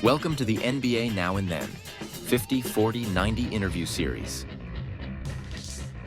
Welcome to the NBA Now and Then, 50, 40, 90 interview series.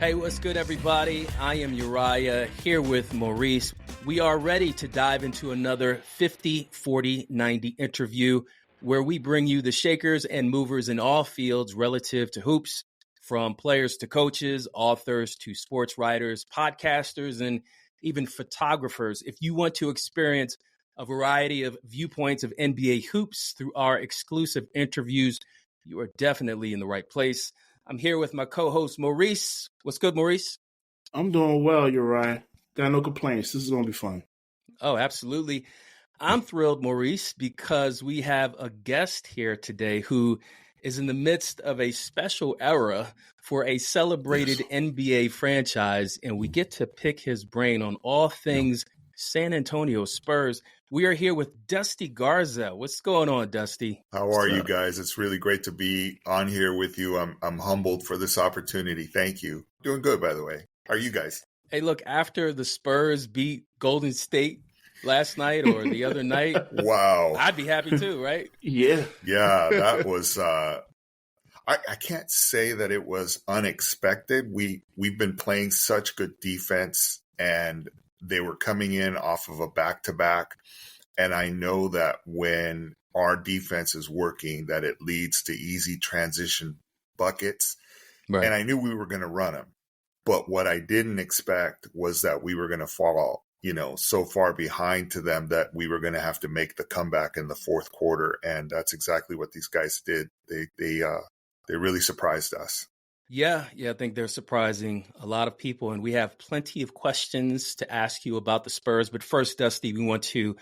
Hey, what's good, everybody? I am Uriah here with Maurice. We are ready to dive into another 50, 40, 90 interview where we bring you the shakers and movers in all fields relative to hoops, from players to coaches, authors to sports writers, podcasters, and even photographers. If you want to experience a variety of viewpoints of NBA hoops through our exclusive interviews, you are definitely in the right place. I'm here with my co-host, Maurice. What's good, Maurice? I'm doing well, Uriah. Got no complaints. This is going to be fun. Oh, absolutely. I'm thrilled, Maurice, because we have a guest here today who is in the midst of a special era for a celebrated NBA franchise, and we get to pick his brain on all things San Antonio Spurs. We are here with Dusty Garza. What's going on, Dusty? How are you guys? It's really great to be on here with you. I'm humbled for this opportunity. Thank you. Doing good, by the way. How are you guys? Hey, look, after the Spurs beat Golden State last night or the other night, wow, I'd be happy too, right? Yeah. Yeah, that was I can't say that it was unexpected. We've been playing such good defense, and they were coming in off of a back-to-back. And I know that when our defense is working, that it leads to easy transition buckets. Right. And I knew we were going to run them. But what I didn't expect was that we were going to fall, so far behind to them that we were going to have to make the comeback in the fourth quarter. And that's exactly what these guys did. They really surprised us. Yeah, I think they're surprising a lot of people, and we have plenty of questions to ask you about the Spurs. But first, Dusty, we want to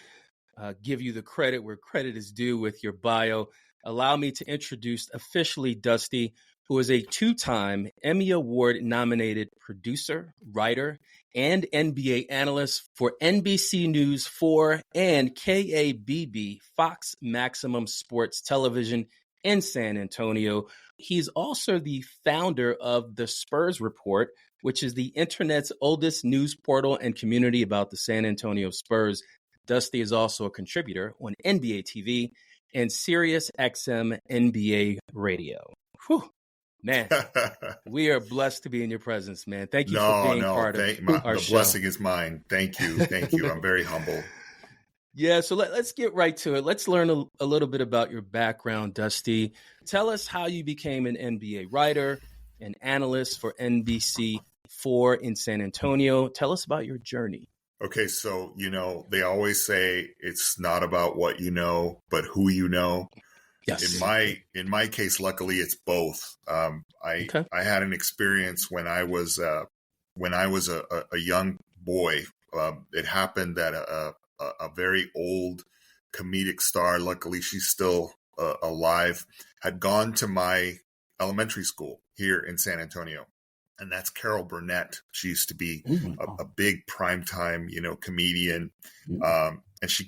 give you the credit where credit is due with your bio. Allow me to introduce officially Dusty, who is a two-time Emmy Award-nominated producer, writer, and NBA analyst for NBC News 4 and KABB, Fox Maximum Sports Television in San Antonio. He's also the founder of the Spurs Report, which is the internet's oldest news portal and community about the San Antonio Spurs. Dusty is also a contributor on NBA TV and Sirius XM NBA Radio. Whew. Man, we are blessed to be in your presence, man. Thank you for being part of our show. The blessing is mine. Thank you. I'm very humble. Yeah, so let's get right to it. Let's learn a little bit about your background, Dusty. Tell us how you became an NBA writer and analyst for NBC4 in San Antonio. Tell us about your journey. Okay, so, they always say it's not about what you know, but who you know. Yes. In my case, luckily, it's both. I had an experience when I was a young boy. It happened that a very old comedic star, luckily she's still alive, had gone to my elementary school here in San Antonio. And that's Carol Burnett. She used to be a big primetime, comedian. And she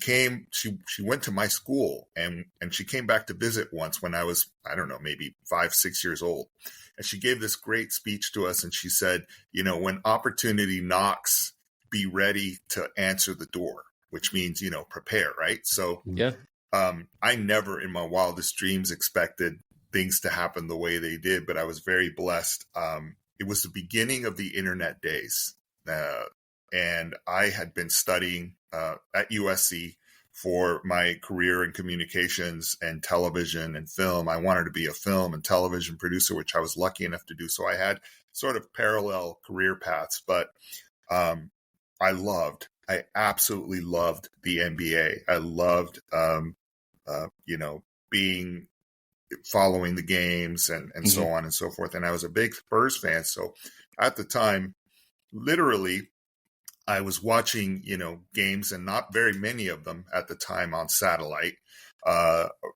went to my school and she came back to visit once when I was, I don't know, maybe 5, 6 years old. And she gave this great speech to us. And she said, when opportunity knocks, be ready to answer the door, which means, prepare, right? So I never in my wildest dreams expected things to happen the way they did, but I was very blessed. It was the beginning of the internet days. And I had been studying at USC for my career in communications and television and film. I wanted to be a film and television producer, which I was lucky enough to do. So I had sort of parallel career paths, but I absolutely loved the NBA. I loved, following the games and so on and so forth. And I was a big Spurs fan. So at the time, literally, I was watching, games, and not very many of them at the time on satellite,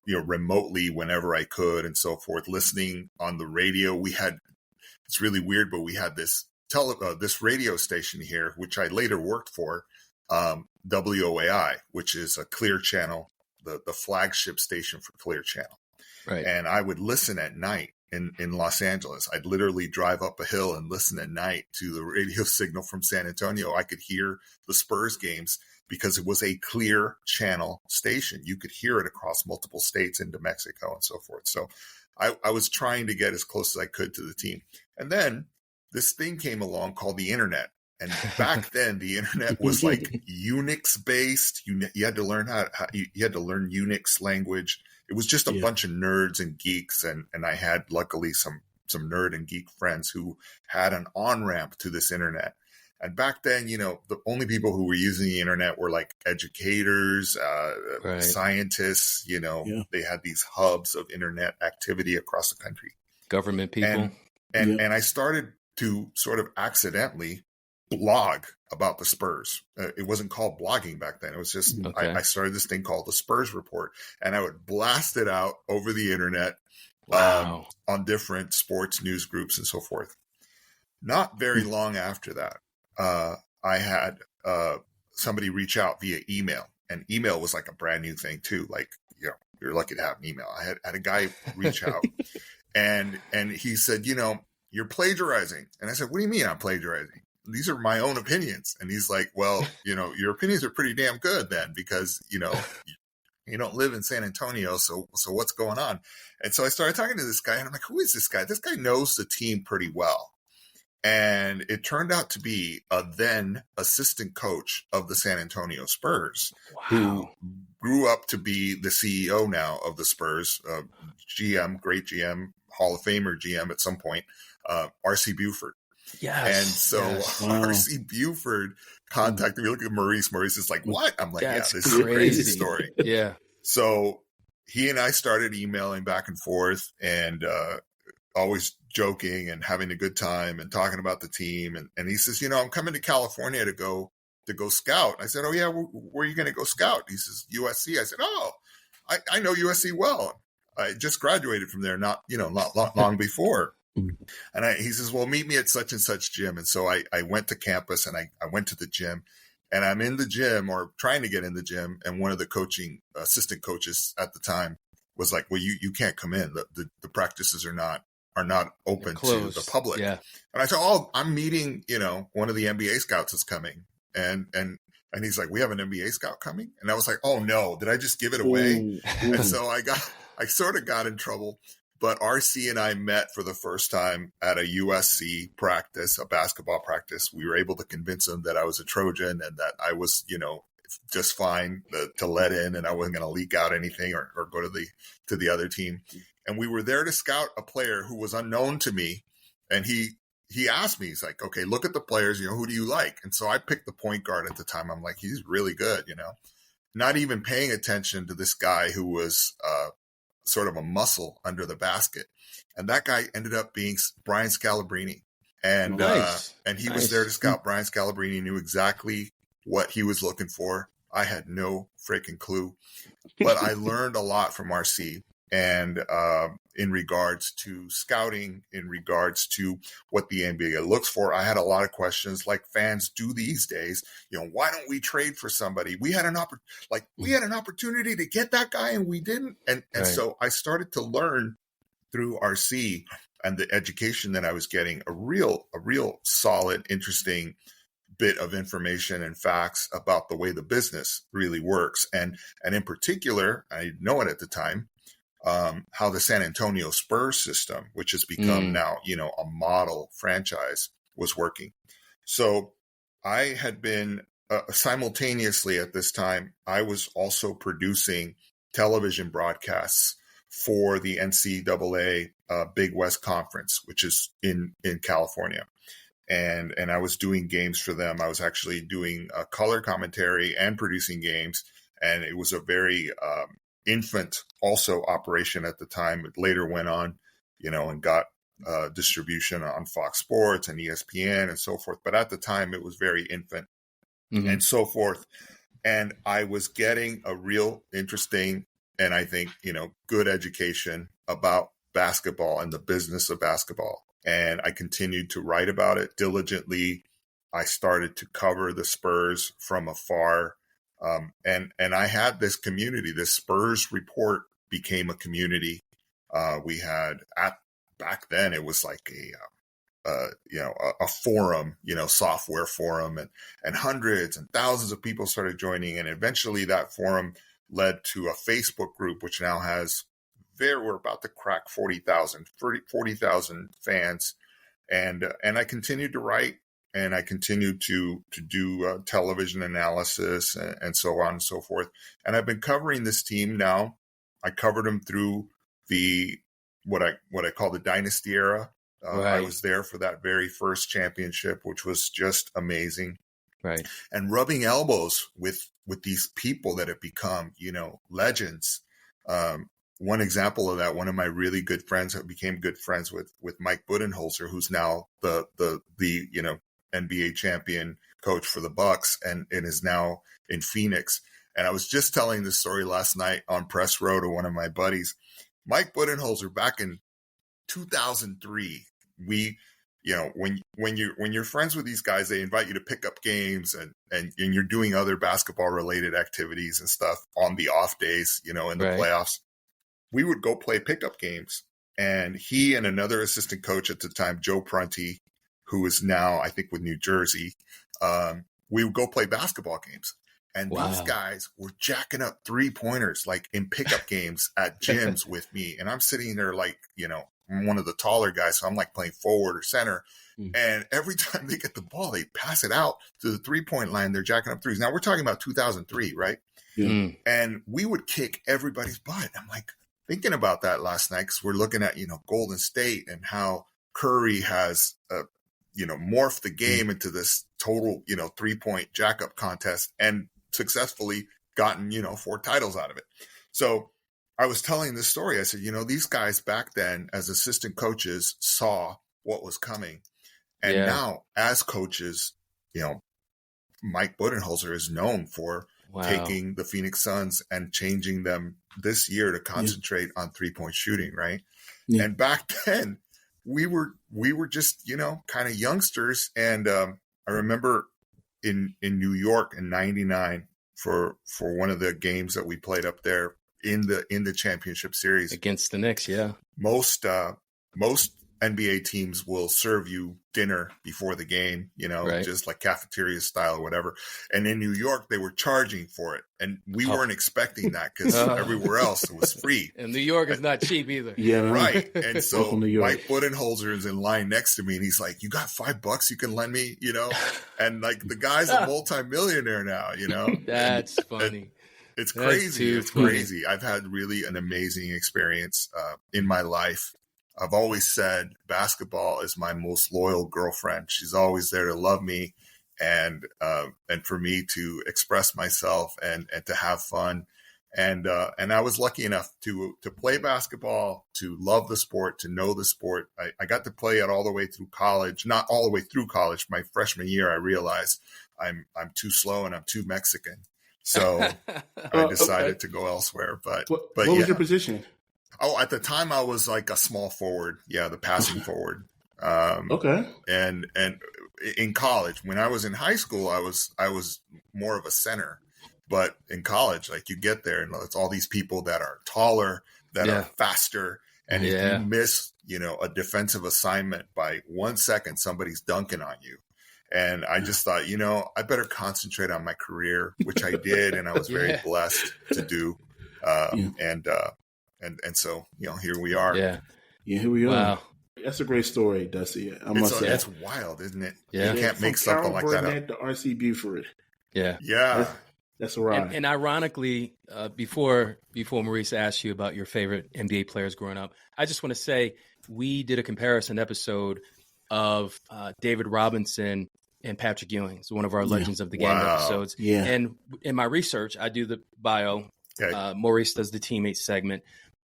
remotely whenever I could and so forth, listening on the radio. It's really weird, but we had this radio station here, which I later worked for, WOAI, which is a Clear Channel, the flagship station for Clear Channel. Right. And I would listen at night in Los Angeles. I'd literally drive up a hill and listen at night to the radio signal from San Antonio. I could hear the Spurs games because it was a clear channel station. You could hear it across multiple states into Mexico and so forth. So I was trying to get as close as I could to the team. And then this thing came along called the internet. And back then, the internet was like Unix based. You had to learn you had to learn Unix language. It was just a bunch of nerds and geeks. And I had luckily some nerd and geek friends who had an on-ramp to this internet. And back then, the only people who were using the internet were like educators, scientists, They had these hubs of internet activity across the country. Government people. And I started to sort of accidentally blog about the Spurs. It wasn't called blogging back then. It was just, I started this thing called the Spurs Report, and I would blast it out over the internet on different sports news groups and so forth. Not very long after that, I had somebody reach out via email, and email was like a brand new thing too. Like, you're lucky to have an email. I had a guy reach out and he said, you're plagiarizing. And I said, what do you mean I'm plagiarizing? These are my own opinions. And he's like, well, your opinions are pretty damn good then, because, you don't live in San Antonio. So what's going on? And so I started talking to this guy, and I'm like, who is this guy? This guy knows the team pretty well. And it turned out to be a then assistant coach of the San Antonio Spurs, who grew up to be the CEO now of the Spurs, GM, great GM, Hall of Famer GM at some point, R.C. Buford. Yes. And so R.C. Buford contacted me. Look at Maurice. Maurice is like, what? I'm like, this is a crazy story. Yeah. So he and I started emailing back and forth, and always joking and having a good time and talking about the team. And he says, I'm coming to California to go scout. I said, oh yeah, where are you going to go scout? He says, USC. I said, oh, I know USC well. I just graduated from there, not long before. And he says, well, meet me at such and such gym. And so I went to campus, and I went to the gym, and I'm in the gym, or trying to get in the gym. And one of the assistant coaches at the time was like, well, you can't come in. The practices are not open to the public. Yeah. And I said, oh, I'm meeting, one of the NBA scouts is coming. And he's like, we have an NBA scout coming? And I was like, oh no, did I just give it away? And so I sort of got in trouble. But RC and I met for the first time at a USC practice, a basketball practice. We were able to convince him that I was a Trojan and that I was, just fine to let in, and I wasn't going to leak out anything or go to the other team. And we were there to scout a player who was unknown to me. And he asked me, he's like, okay, look at the players, who do you like? And so I picked the point guard at the time. I'm like, he's really good, not even paying attention to this guy who was sort of a muscle under the basket. And that guy ended up being Brian Scalabrine. And and he was there to scout. Brian Scalabrine knew exactly what he was looking for. I had no freaking clue. But I learned a lot from RC. And in regards to scouting, in regards to what the NBA looks for, I had a lot of questions like fans do these days. Why don't we trade for somebody? We had an opportunity to get that guy, and we didn't. And so I started to learn through RC and the education that I was getting a real solid, interesting bit of information and facts about the way the business really works. And in particular, I didn't know it at the time, how the San Antonio Spurs system, which has become now, a model franchise, was working. So I had been simultaneously at this time, I was also producing television broadcasts for the NCAA Big West Conference, which is in California. And I was doing games for them. I was actually doing color commentary and producing games. And it was a very infant also operation at the time. It later went on, and got distribution on Fox Sports and ESPN and so forth. But at the time, it was very infant and so forth. And I was getting a real interesting and I think, good education about basketball and the business of basketball. And I continued to write about it diligently. I started to cover the Spurs from afar. And I had this community. This Spurs Report became a community. We had, at back then it was like a forum, software forum, and hundreds and thousands of people started joining. And eventually that forum led to a Facebook group, which now has we're about to crack 40,000 fans. And I continued to write, and I continued to do television analysis and so on and so forth. And I've been covering this team now. I covered them through the what I call the dynasty era. Right. I was there for that very first championship, which was just amazing. Right. And rubbing elbows with these people that have become, legends. One example of that, one of my really good friends that became good friends with Mike Budenholzer, who's now the NBA champion coach for the Bucks and is now in Phoenix. And I was just telling this story last night on press row to one of my buddies. Mike Budenholzer, back in 2003, when you're friends with these guys, they invite you to pick up games and you're doing other basketball related activities and stuff on the off days, in the playoffs. We would go play pickup games, and he and another assistant coach at the time, Joe Prunty, who is now, I think, with New Jersey, we would go play basketball games. And these guys were jacking up 3-pointers, like in pickup games at gyms with me. And I'm sitting there like, I'm one of the taller guys, so I'm like playing forward or center. And every time they get the ball, they pass it out to the 3-point line. They're jacking up threes. Now we're talking about 2003, right? Yeah. And we would kick everybody's butt. I'm like thinking about that last night because we're looking at, Golden State and how Curry has, morphed the game into this total, 3-point jack up contest and successfully gotten, 4 titles out of it. So I was telling this story. I said, these guys back then as assistant coaches saw what was coming. And now as coaches, Mike Budenholzer is known for taking the Phoenix Suns and changing them this year to concentrate on 3-point shooting. Right. Yeah. And back then we were just, kind of youngsters. And I remember in New York in '99 for one of the games that we played up there in the championship series against the Knicks. Yeah. Most NBA teams will serve you dinner before the game, just like cafeteria style or whatever. And in New York, they were charging for it. And we weren't expecting that because everywhere else it was free. And New York is not cheap either. Yeah. Right. And so Mike Budenholzer is in line next to me and he's like, "You got $5 you can lend me?" And like the guy's a multimillionaire now, That's funny. It's crazy. It's crazy. I've had really an amazing experience in my life. I've always said basketball is my most loyal girlfriend. She's always there to love me and for me to express myself and to have fun. And I was lucky enough to play basketball, to love the sport, to know the sport. I got to play it all the way through college, not all the way through college. My freshman year, I realized I'm too slow and I'm too Mexican. So I decided to go elsewhere. But what was your position? Oh, at the time I was like a small forward. Yeah, the passing forward. Okay. And in college, when I was in high school, I was more of a center. But in college, like you get there and it's all these people that are taller, that are faster. And if you miss, a defensive assignment by 1 second, somebody's dunking on you. And I just thought, I better concentrate on my career, which I did. And I was very blessed to do. And so, here we are. Yeah, here we are. Wow. That's a great story, Dusty. I must say. It's wild, isn't it? Yeah. You can't make something like that up. To R.C. Buford. Yeah. Yeah. That's a ride. And ironically, before Maurice asked you about your favorite NBA players growing up, I just want to say we did a comparison episode of David Robinson and Patrick Ewing. It's one of our Legends of the Game episodes. Yeah. And in my research, I do the bio. Okay. Maurice does the teammate segment.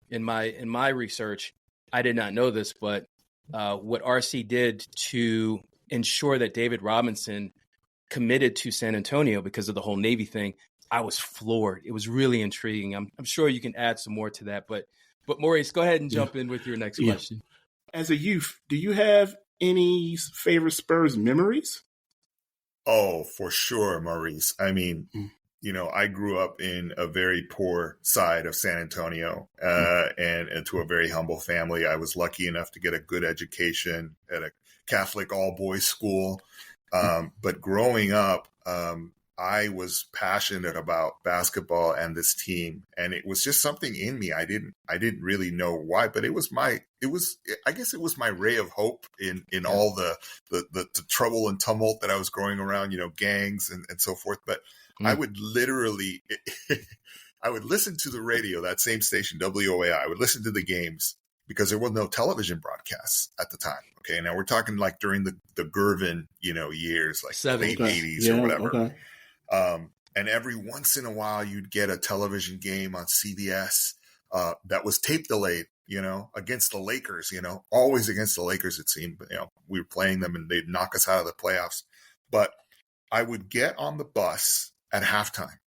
In my research, I did not know this, but what RC did to ensure that David Robinson committed to San Antonio because of the whole Navy thing, I was floored. It was really intriguing. I'm sure you can add some more to that, but Maurice, go ahead and jump in with your next question. As a youth, do you have any favorite Spurs memories? Oh, for sure, Maurice. I mean, I grew up in a very poor side of San Antonio, and to a very humble family. I was lucky enough to get a good education at a Catholic all-boys school. But growing up, I was passionate about basketball and this team, and it was just something in me. I didn't really know why, but I guess it was my ray of hope in all the trouble and tumult that I was growing around, gangs and so forth. But I would literally, I would listen to the radio, that same station, WOAI. I would listen to the games because there was no television broadcasts at the time. Okay. Now we're talking like during the Gervin, years, like the late 80s or whatever. Okay. And every once in a while you'd get a television game on CBS that was tape delayed, against the Lakers, always against the Lakers, it seemed. But, we were playing them and they'd knock us out of the playoffs. But I would get on the bus at halftime.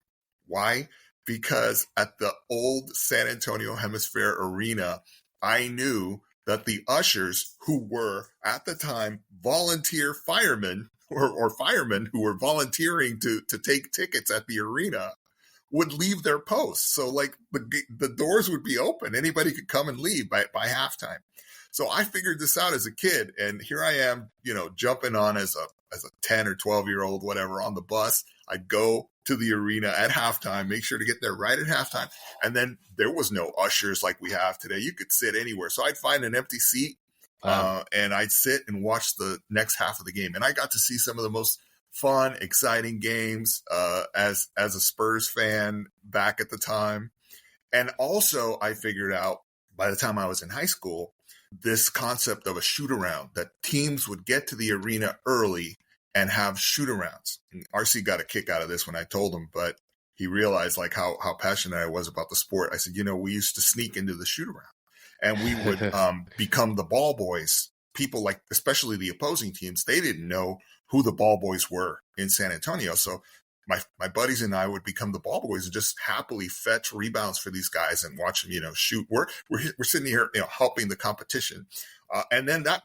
Why? Because at the old San Antonio Hemisphere Arena, I knew that the ushers, who were at the time volunteer firemen or firemen who were volunteering to take tickets at the arena, would leave their posts. So like the doors would be open. Anybody could come and leave by halftime. So I figured this out as a kid, and here I am, jumping on as a 10 or 12-year-old, whatever, on the bus. I'd go to the arena at halftime, make sure to get there right at halftime. And then there was no ushers like we have today. You could sit anywhere. So I'd find an empty seat, and I'd sit and watch the next half of the game. And I got to see some of the most fun, exciting games as a Spurs fan back at the time. And also I figured out by the time I was in high school, this concept of a shoot around, that teams would get to the arena early and have shoot arounds. And RC got a kick out of this when I told him, but he realized like how passionate I was about the sport. I said, we used to sneak into the shoot around and we would become the ball boys. People like, especially the opposing teams, they didn't know who the ball boys were in San Antonio. So my buddies and I would become the ball boys and just happily fetch rebounds for these guys and watch them, shoot. We're sitting here, helping the competition. And then that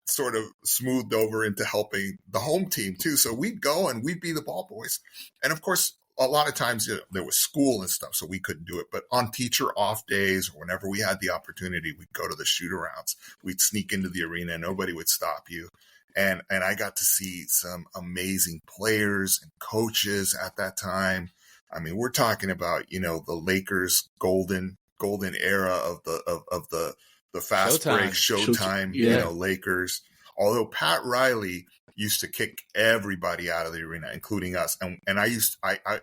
sort of smoothed over into helping the home team too. So we'd go and we'd be the ball boys. And of course, a lot of times there was school and stuff, so we couldn't do it. But on teacher off days or whenever we had the opportunity, we'd go to the shoot arounds. We'd sneak into the arena and nobody would stop you. And I got to see some amazing players and coaches at that time. I mean, we're talking about, the Lakers golden era of the fast break Showtime, Lakers. Although Pat Riley used to kick everybody out of the arena, including us. And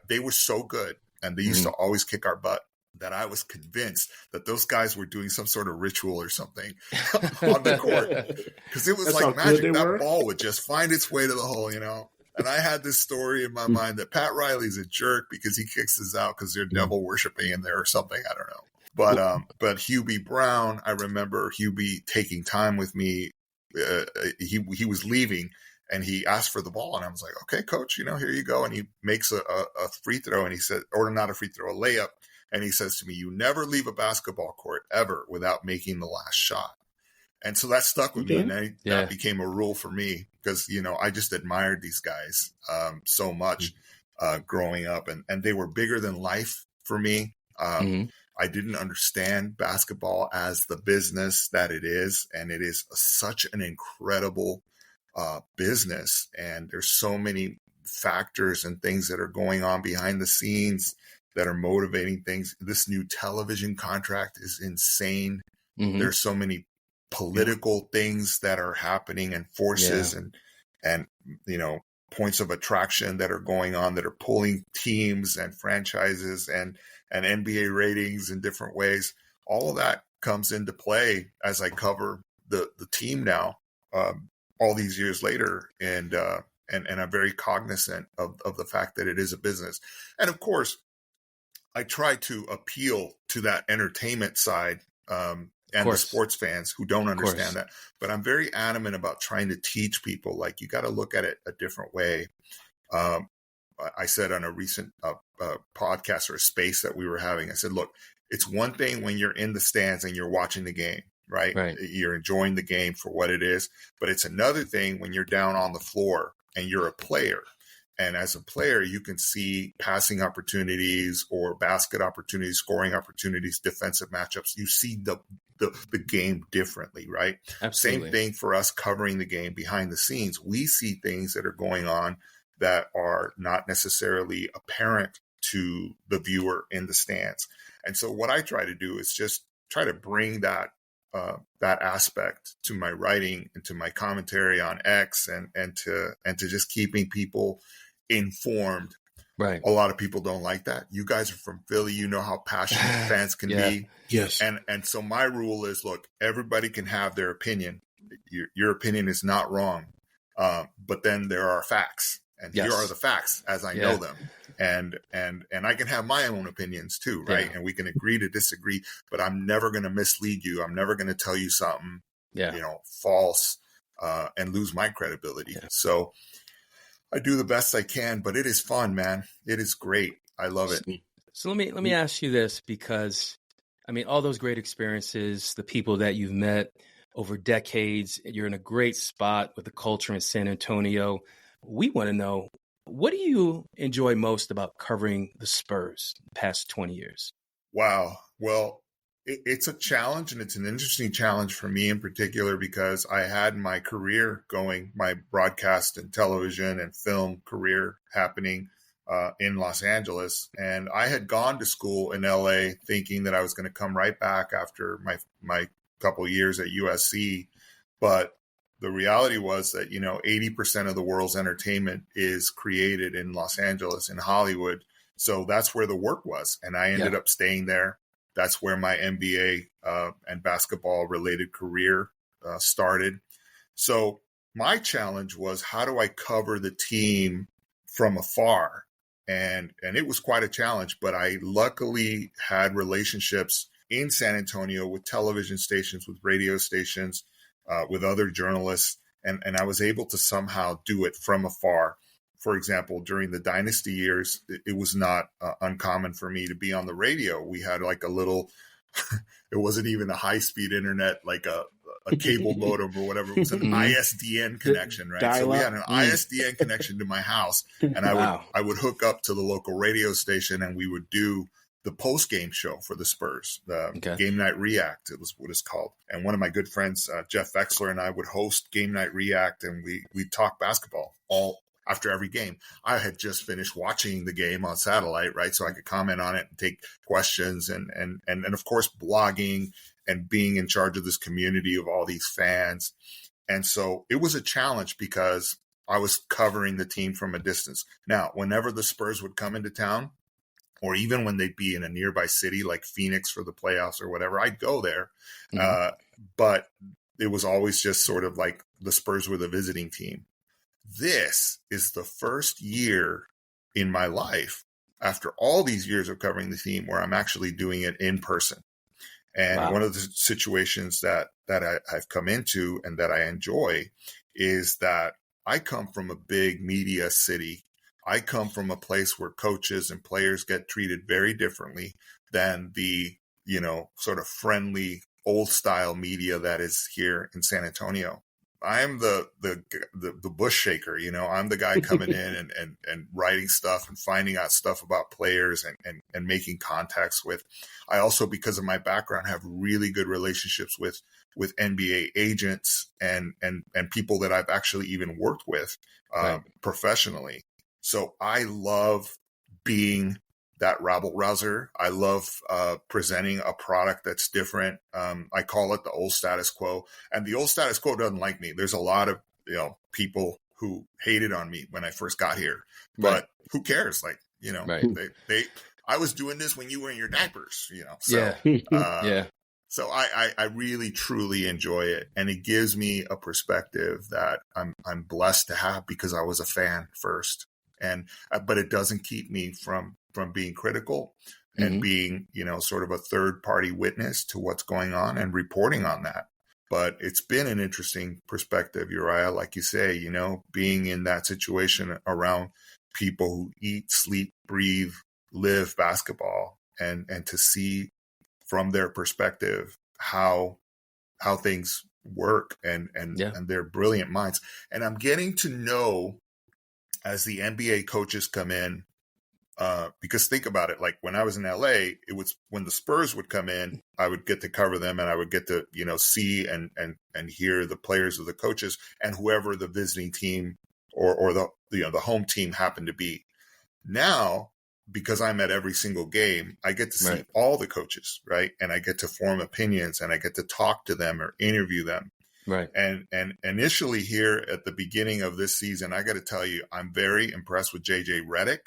they were so good and they used to always kick our butt that I was convinced that those guys were doing some sort of ritual or something on the court. Because it was like magic. That ball would just find its way to the hole, And I had this story in my mind that Pat Riley's a jerk because he kicks us out because they're devil worshiping in there or something. I don't know. But Hubie Brown, I remember Hubie taking time with me. He was leaving and he asked for the ball and I was like, okay, coach, here you go. And he makes a free throw and he said, or not a free throw, a layup. And he says to me, you never leave a basketball court ever without making the last shot. And so that stuck with me. And that became a rule for me because, I just admired these guys so much growing up. And they were bigger than life for me. I didn't understand basketball as the business that it is. And it is such an incredible business. And there's so many factors and things that are going on behind the scenes that are motivating things. This new television contract is insane. There's so many political things that are happening and forces and points of attraction that are going on that are pulling teams and franchises and NBA ratings in different ways. All of that comes into play as I cover the team now, all these years later. And I'm very cognizant of the fact that it is a business. And of course, I try to appeal to that entertainment side and the sports fans who don't understand that. But I'm very adamant about trying to teach people, like, you got to look at it a different way. I said on a recent podcast or a space that we were having, I said, look, it's one thing when you're in the stands and you're watching the game, right? You're enjoying the game for what it is. But it's another thing when you're down on the floor and you're a player And as a player, you can see passing opportunities or basket opportunities, scoring opportunities, defensive matchups. You see the game differently, right? Absolutely. Same thing for us covering the game behind the scenes. We see things that are going on that are not necessarily apparent to the viewer in the stands. And so what I try to do is just try to bring that aspect to my writing and to my commentary on X and to just keeping people informed. Right. A lot of people don't like that. You guys are from Philly. You know how passionate fans can be. Yes. And so my rule is, look, everybody can have their opinion. Your opinion is not wrong. But then there are facts. And here are the facts as I know them. And I can have my own opinions too, right? Yeah. And we can agree to disagree, but I'm never going to mislead you. I'm never going to tell you something, false, and lose my credibility. Yeah. So I do the best I can, but it is fun, man. It is great. I love it. So let me ask you this, because I mean, all those great experiences, the people that you've met over decades, you're in a great spot with the culture in San Antonio. We want to know, what do you enjoy most about covering the Spurs the past 20 years? Wow. Well, it's a challenge, and it's an interesting challenge for me in particular, because I had my career going, my broadcast and television and film career happening in Los Angeles. And I had gone to school in LA thinking that I was going to come right back after my couple of years at USC. But the reality was that, 80% of the world's entertainment is created in Los Angeles, in Hollywood. So that's where the work was. And I ended up staying there. That's where my NBA and basketball related career started. So my challenge was, how do I cover the team from afar? And it was quite a challenge, but I luckily had relationships in San Antonio with television stations, with radio stations, with other journalists, and I was able to somehow do it from afar. For example, during the Dynasty years, it was not uncommon for me to be on the radio. We had like a little, it wasn't even a high-speed internet, like a cable modem or whatever. It was an ISDN connection, right? So we had an ISDN connection to my house, and I would hook up to the local radio station, and we would do the post-game show for the Spurs, the Game Night React, it was what it's called. And one of my good friends, Jeff Vexler, and I would host Game Night React, and we'd talk basketball all after every game. I had just finished watching the game on satellite, right? So I could comment on it and take questions and of course, blogging and being in charge of this community of all these fans. And so it was a challenge because I was covering the team from a distance. Now, whenever the Spurs would come into town, or even when they'd be in a nearby city like Phoenix for the playoffs or whatever, I'd go there. But it was always just sort of like the Spurs were the visiting team. This is the first year in my life, after all these years of covering the team, where I'm actually doing it in person. And one of the situations that I've come into and that I enjoy is that I come from a big media city. I come from a place where coaches and players get treated very differently than the, sort of friendly old style media that is here in San Antonio. I'm the bush shaker, I'm the guy coming in and writing stuff and finding out stuff about players and making contacts with. I also, because of my background, have really good relationships with NBA agents and people that I've actually even worked with professionally. So I love being that rabble rouser. I love presenting a product that's different. I call it the old status quo, and the old status quo doesn't like me. There's a lot of people who hated on me when I first got here, but who cares? Like I was doing this when you were in your diapers, So So I really truly enjoy it, and it gives me a perspective that I'm blessed to have because I was a fan first. But it doesn't keep me from being critical and being, sort of a third party witness to what's going on and reporting on that. But it's been an interesting perspective, Uriah, like you say, being in that situation around people who eat, sleep, breathe, live basketball, and to see from their perspective how things work and their brilliant minds. And I'm getting to know as the NBA coaches come in, because think about it, like when I was in LA, it was when the Spurs would come in, I would get to cover them and I would get to, see and hear the players of the coaches and whoever the visiting team or the home team happened to be. Now, because I'm at every single game, I get to see all the coaches, right? And I get to form opinions and I get to talk to them or interview them. Right. And initially here at the beginning of this season, I got to tell you, I'm very impressed with JJ Redick.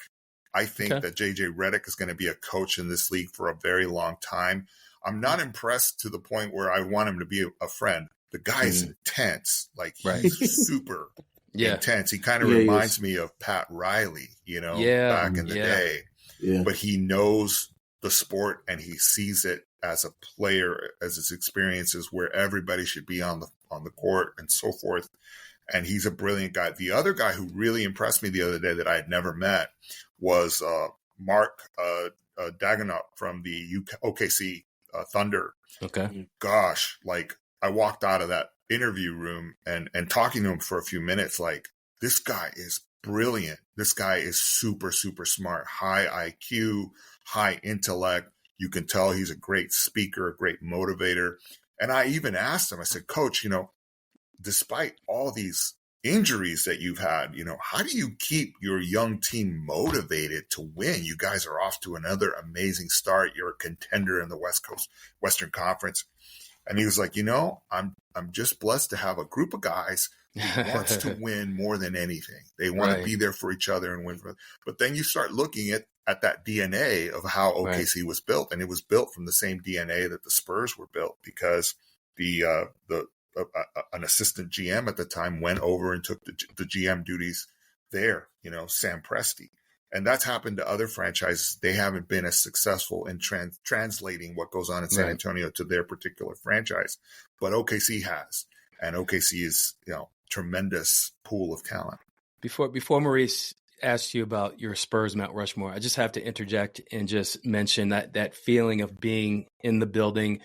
I think that JJ Redick is going to be a coach in this league for a very long time. I'm not impressed to the point where I want him to be a friend. The guy's intense. Like he's super intense. He kind of reminds me of Pat Riley, back in the day. Yeah. But he knows the sport and he sees it as a player, as his experiences where everybody should be on the court and so forth. And he's a brilliant guy. The other guy who really impressed me the other day that I had never met was Mark Dagenhut from the OKC Thunder. Okay. Gosh, like I walked out of that interview room and talking to him for a few minutes, like this guy is brilliant. This guy is super, super smart, high IQ, high intellect. You can tell he's a great speaker, a great motivator. And I even asked him, I said, Coach, despite all these injuries that you've had, how do you keep your young team motivated to win? You guys are off to another amazing start. You're a contender in the Western Conference. And he was like, I'm just blessed to have a group of guys who wants to win more than anything. They want to be there for each other and win. But then you start looking at that DNA of how OKC was built. And it was built from the same DNA that the Spurs were built, because an assistant GM at the time went over and took the GM duties there, Sam Presti. And that's happened to other franchises. They haven't been as successful in translating what goes on in San Antonio to their particular franchise. But OKC has. And OKC is, tremendous pool of talent. Before Maurice asks you about your Spurs Mount Rushmore, I just have to interject and just mention that feeling of being in the building,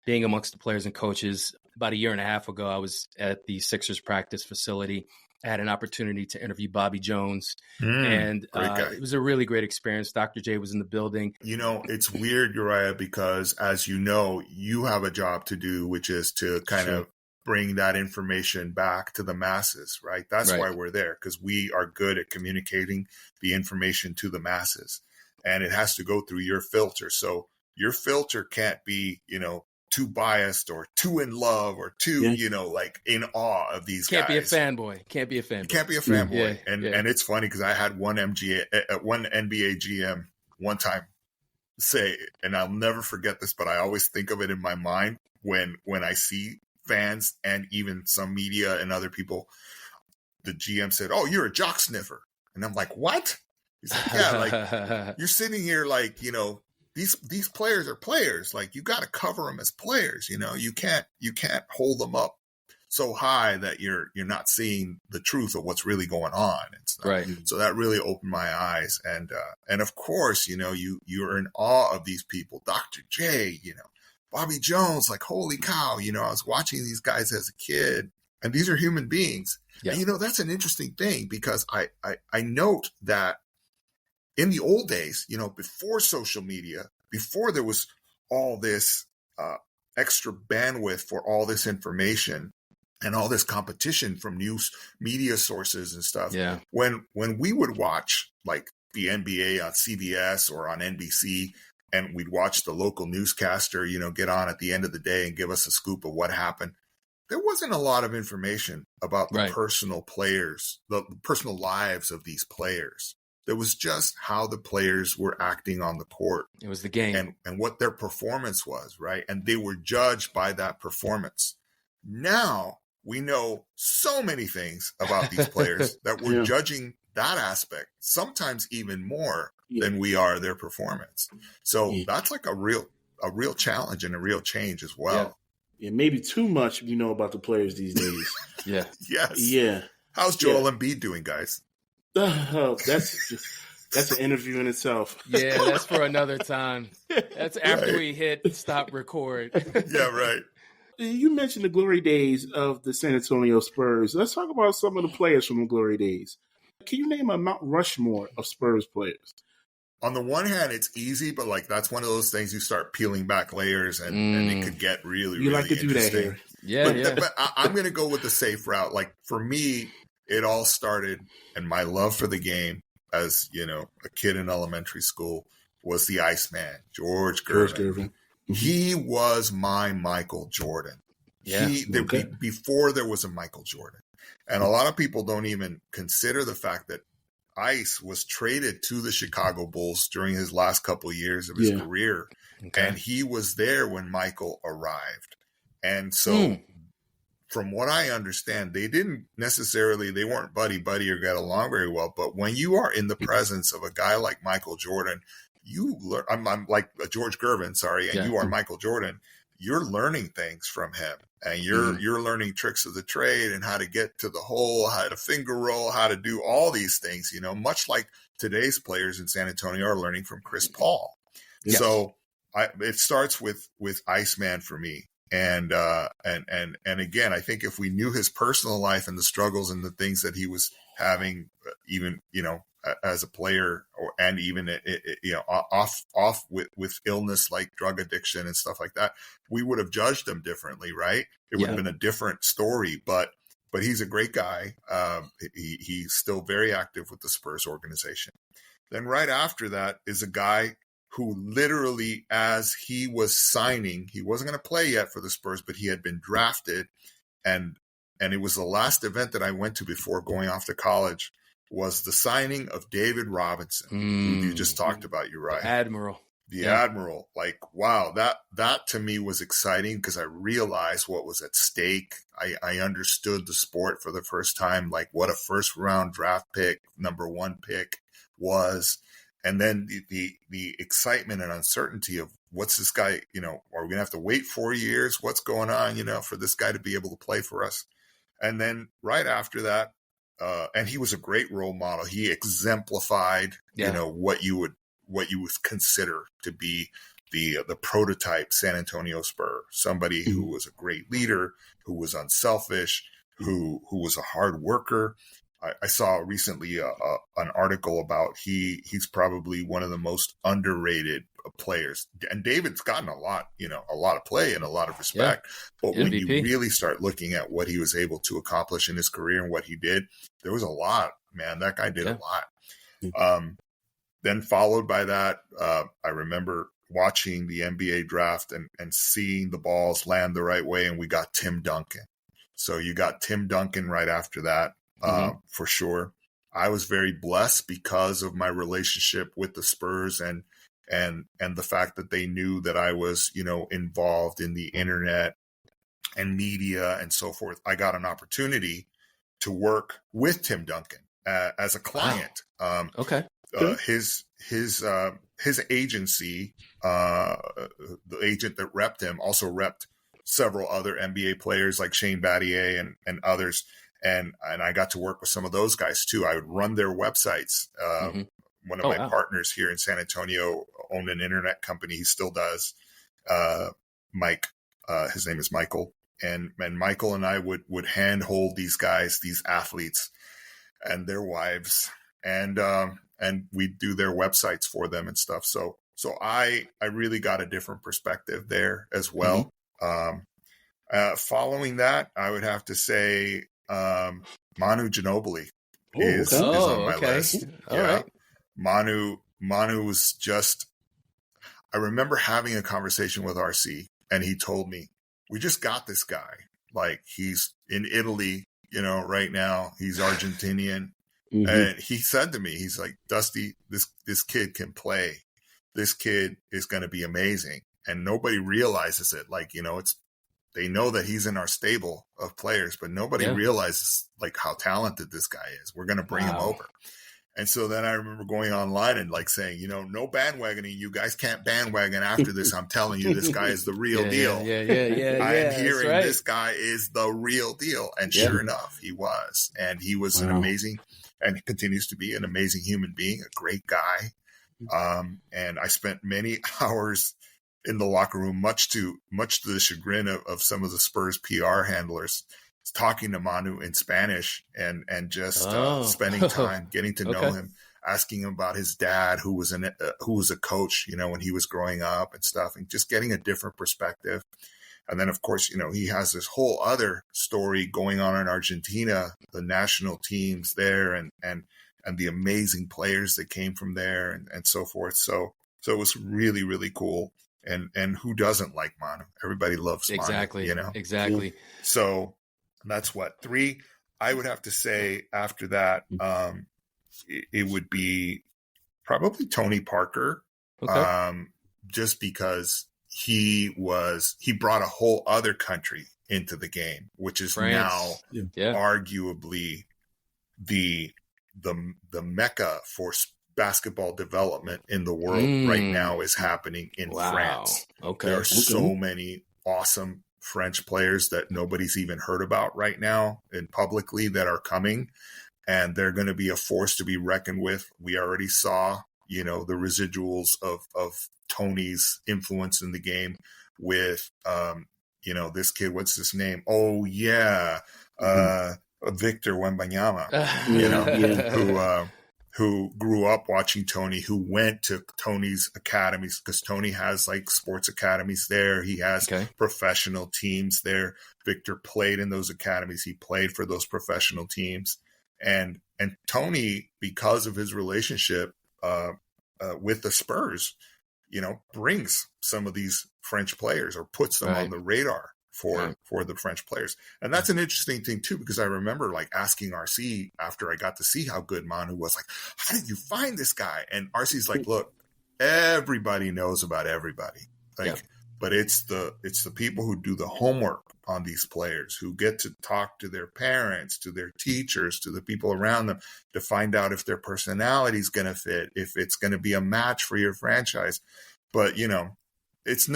being amongst the players and coaches. About a year and a half ago, I was at the Sixers practice facility. I had an opportunity to interview Bobby Jones, and it was a really great experience. Dr. J was in the building. It's weird, Uriah, because as you have a job to do, which is to kind of bring that information back to the masses, right? That's why we're there, because we are good at communicating the information to the masses, and it has to go through your filter. So your filter can't be, too biased or too in love or too, like in awe of these guys. Can't be a fanboy. Can't be a fanboy. Yeah. And it's funny because I had one NBA GM one time say, and I'll never forget this, but I always think of it in my mind when I see fans and even some media and other people, the GM said, "Oh, you're a jock sniffer." And I'm like, "What?" He's like, "Yeah, like you're sitting here like, these players are players. Like you got to cover them as players. You can't hold them up so high that you're not seeing the truth of what's really going on." So that really opened my eyes. And of course, you're in awe of these people. Dr. J, Bobby Jones, like, holy cow, I was watching these guys as a kid, and these are human beings. Yeah. And, that's an interesting thing, because I note that in the old days, before social media, before there was all this extra bandwidth for all this information and all this competition from news media sources and stuff, when we would watch like the NBA on CBS or on NBC, and we'd watch the local newscaster, get on at the end of the day and give us a scoop of what happened, there wasn't a lot of information about the personal players, the personal lives of these players. There was just how the players were acting on the court. It was the game. And what their performance was, right? And they were judged by that performance. Now we know so many things about these players that we're judging that aspect, sometimes even more than we are their performance. So that's like a real challenge and a real change as well. Yeah, maybe too much about the players these days. Yes. Yeah. How's Joel Embiid doing, guys? That's an interview in itself. Yeah, that's for another time. That's after we hit stop record. Yeah, right. You mentioned the glory days of the San Antonio Spurs. Let's talk about some of the players from the glory days. Can you name a Mount Rushmore of Spurs players? On the one hand, it's easy, but like that's one of those things you start peeling back layers, and it could get really, you really like to do that here. But I'm going to go with the safe route. Like for me, it all started, and my love for the game as a kid in elementary school was the Iceman, George Gervin. He was my Michael Jordan. Before there was a Michael Jordan, and a lot of people don't even consider the fact that Ice was traded to the Chicago Bulls during his last couple of years of his career. Okay. And he was there when Michael arrived. And so from what I understand, they weren't buddy or get along very well. But when you are in the presence of a guy like Michael Jordan, you learn, I'm like George Gervin, and you are Michael Jordan, you're learning things from him. And you're learning tricks of the trade and how to get to the hole, how to finger roll, how to do all these things, much like today's players in San Antonio are learning from Chris Paul. Yes. So it starts with Iceman for me. And again, I think if we knew his personal life and the struggles and the things that he was having, even, as a player and even, off with illness like drug addiction and stuff like that, we would have judged him differently, right? It would have been a different story, but he's a great guy. He's still very active with the Spurs organization. Then right after that is a guy who literally, as he was signing, he wasn't going to play yet for the Spurs, but he had been drafted. And it was the last event that I went to before going off to college, was the signing of David Robinson, who you just talked about, Uriah. Admiral. The Admiral. Like, wow, that to me was exciting because I realized what was at stake. I understood the sport for the first time, like what a first round draft pick, number 1 pick was. And then the excitement and uncertainty of what's this guy, are we going to have to wait 4 years? What's going on, for this guy to be able to play for us? And then right after that, and he was a great role model. He exemplified, what you would consider to be the prototype San Antonio Spur. Somebody who was a great leader, who was unselfish, who was a hard worker. I saw recently an article about he's probably one of the most underrated players. And David's gotten a lot of play and a lot of respect. Yeah. But when you really start looking at what he was able to accomplish in his career and what he did, there was a lot, man. That guy did a lot. Then followed by that, I remember watching the NBA draft and seeing the balls land the right way, and we got Tim Duncan. So you got Tim Duncan right after that. For sure. I was very blessed because of my relationship with the Spurs and the fact that they knew that I was, involved in the internet and media and so forth. I got an opportunity to work with Tim Duncan as a client. Wow. Okay. His agency, the agent that repped him, also repped several other NBA players like Shane Battier and others. And I got to work with some of those guys too. I would run their websites. One of my partners here in San Antonio owned an internet company. He still does. Mike, his name is Michael. And Michael and I would handhold these guys, these athletes and their wives. And we'd do their websites for them and stuff. So I really got a different perspective there as well. Following that, I would have to say, Manu Ginobili is on my list. All right. Manu was just, I remember having a conversation with RC and he told me, we just got this guy. Like he's in Italy, right now, he's Argentinian. And he said to me, he's like, Dusty, this kid can play. This kid is going to be amazing. And nobody realizes it. Like, they know that he's in our stable of players, but nobody realizes like how talented this guy is. We're going to bring him over. And so then I remember going online and like saying, no bandwagoning. You guys can't bandwagon after this. I'm telling you, this guy is the real deal. Yeah. I am hearing this guy is the real deal. And sure enough, he was. And he was an amazing, and continues to be an amazing human being, a great guy. And I spent many hours in the locker room, much to the chagrin of some of the Spurs PR handlers, talking to Manu in Spanish and just spending time getting to know him, asking him about his dad, who was a coach, when he was growing up and stuff, and just getting a different perspective. And then, of course, he has this whole other story going on in Argentina, the national teams there, and the amazing players that came from there, and so forth. So it was really, really cool. And who doesn't like Manu? Everybody loves Manu. Exactly. So that's what, 3. I would have to say after that, it would be probably Tony Parker, just because he brought a whole other country into the game, which is France. Now arguably the mecca for basketball development in the world right now is happening in France. There are so many awesome French players that nobody's even heard about right now and publicly that are coming, and they're going to be a force to be reckoned with. We already saw, the residuals of Tony's influence in the game with, this kid, what's his name? Oh yeah. Victor Wembanyama, who grew up watching Tony, who went to Tony's academies, because Tony has like sports academies there. He has professional teams there. Victor played in those academies. He played for those professional teams. And Tony, because of his relationship with the Spurs, brings some of these French players or puts them on the radar for the French players. And that's an interesting thing too, because I remember like asking RC after I got to see how good Manu was, like, how did you find this guy? And RC's like, look, everybody knows about everybody. But it's the people who do the homework on these players, who get to talk to their parents, to their teachers, to the people around them to find out if their personality is going to fit, if it's going to be a match for your franchise. But, it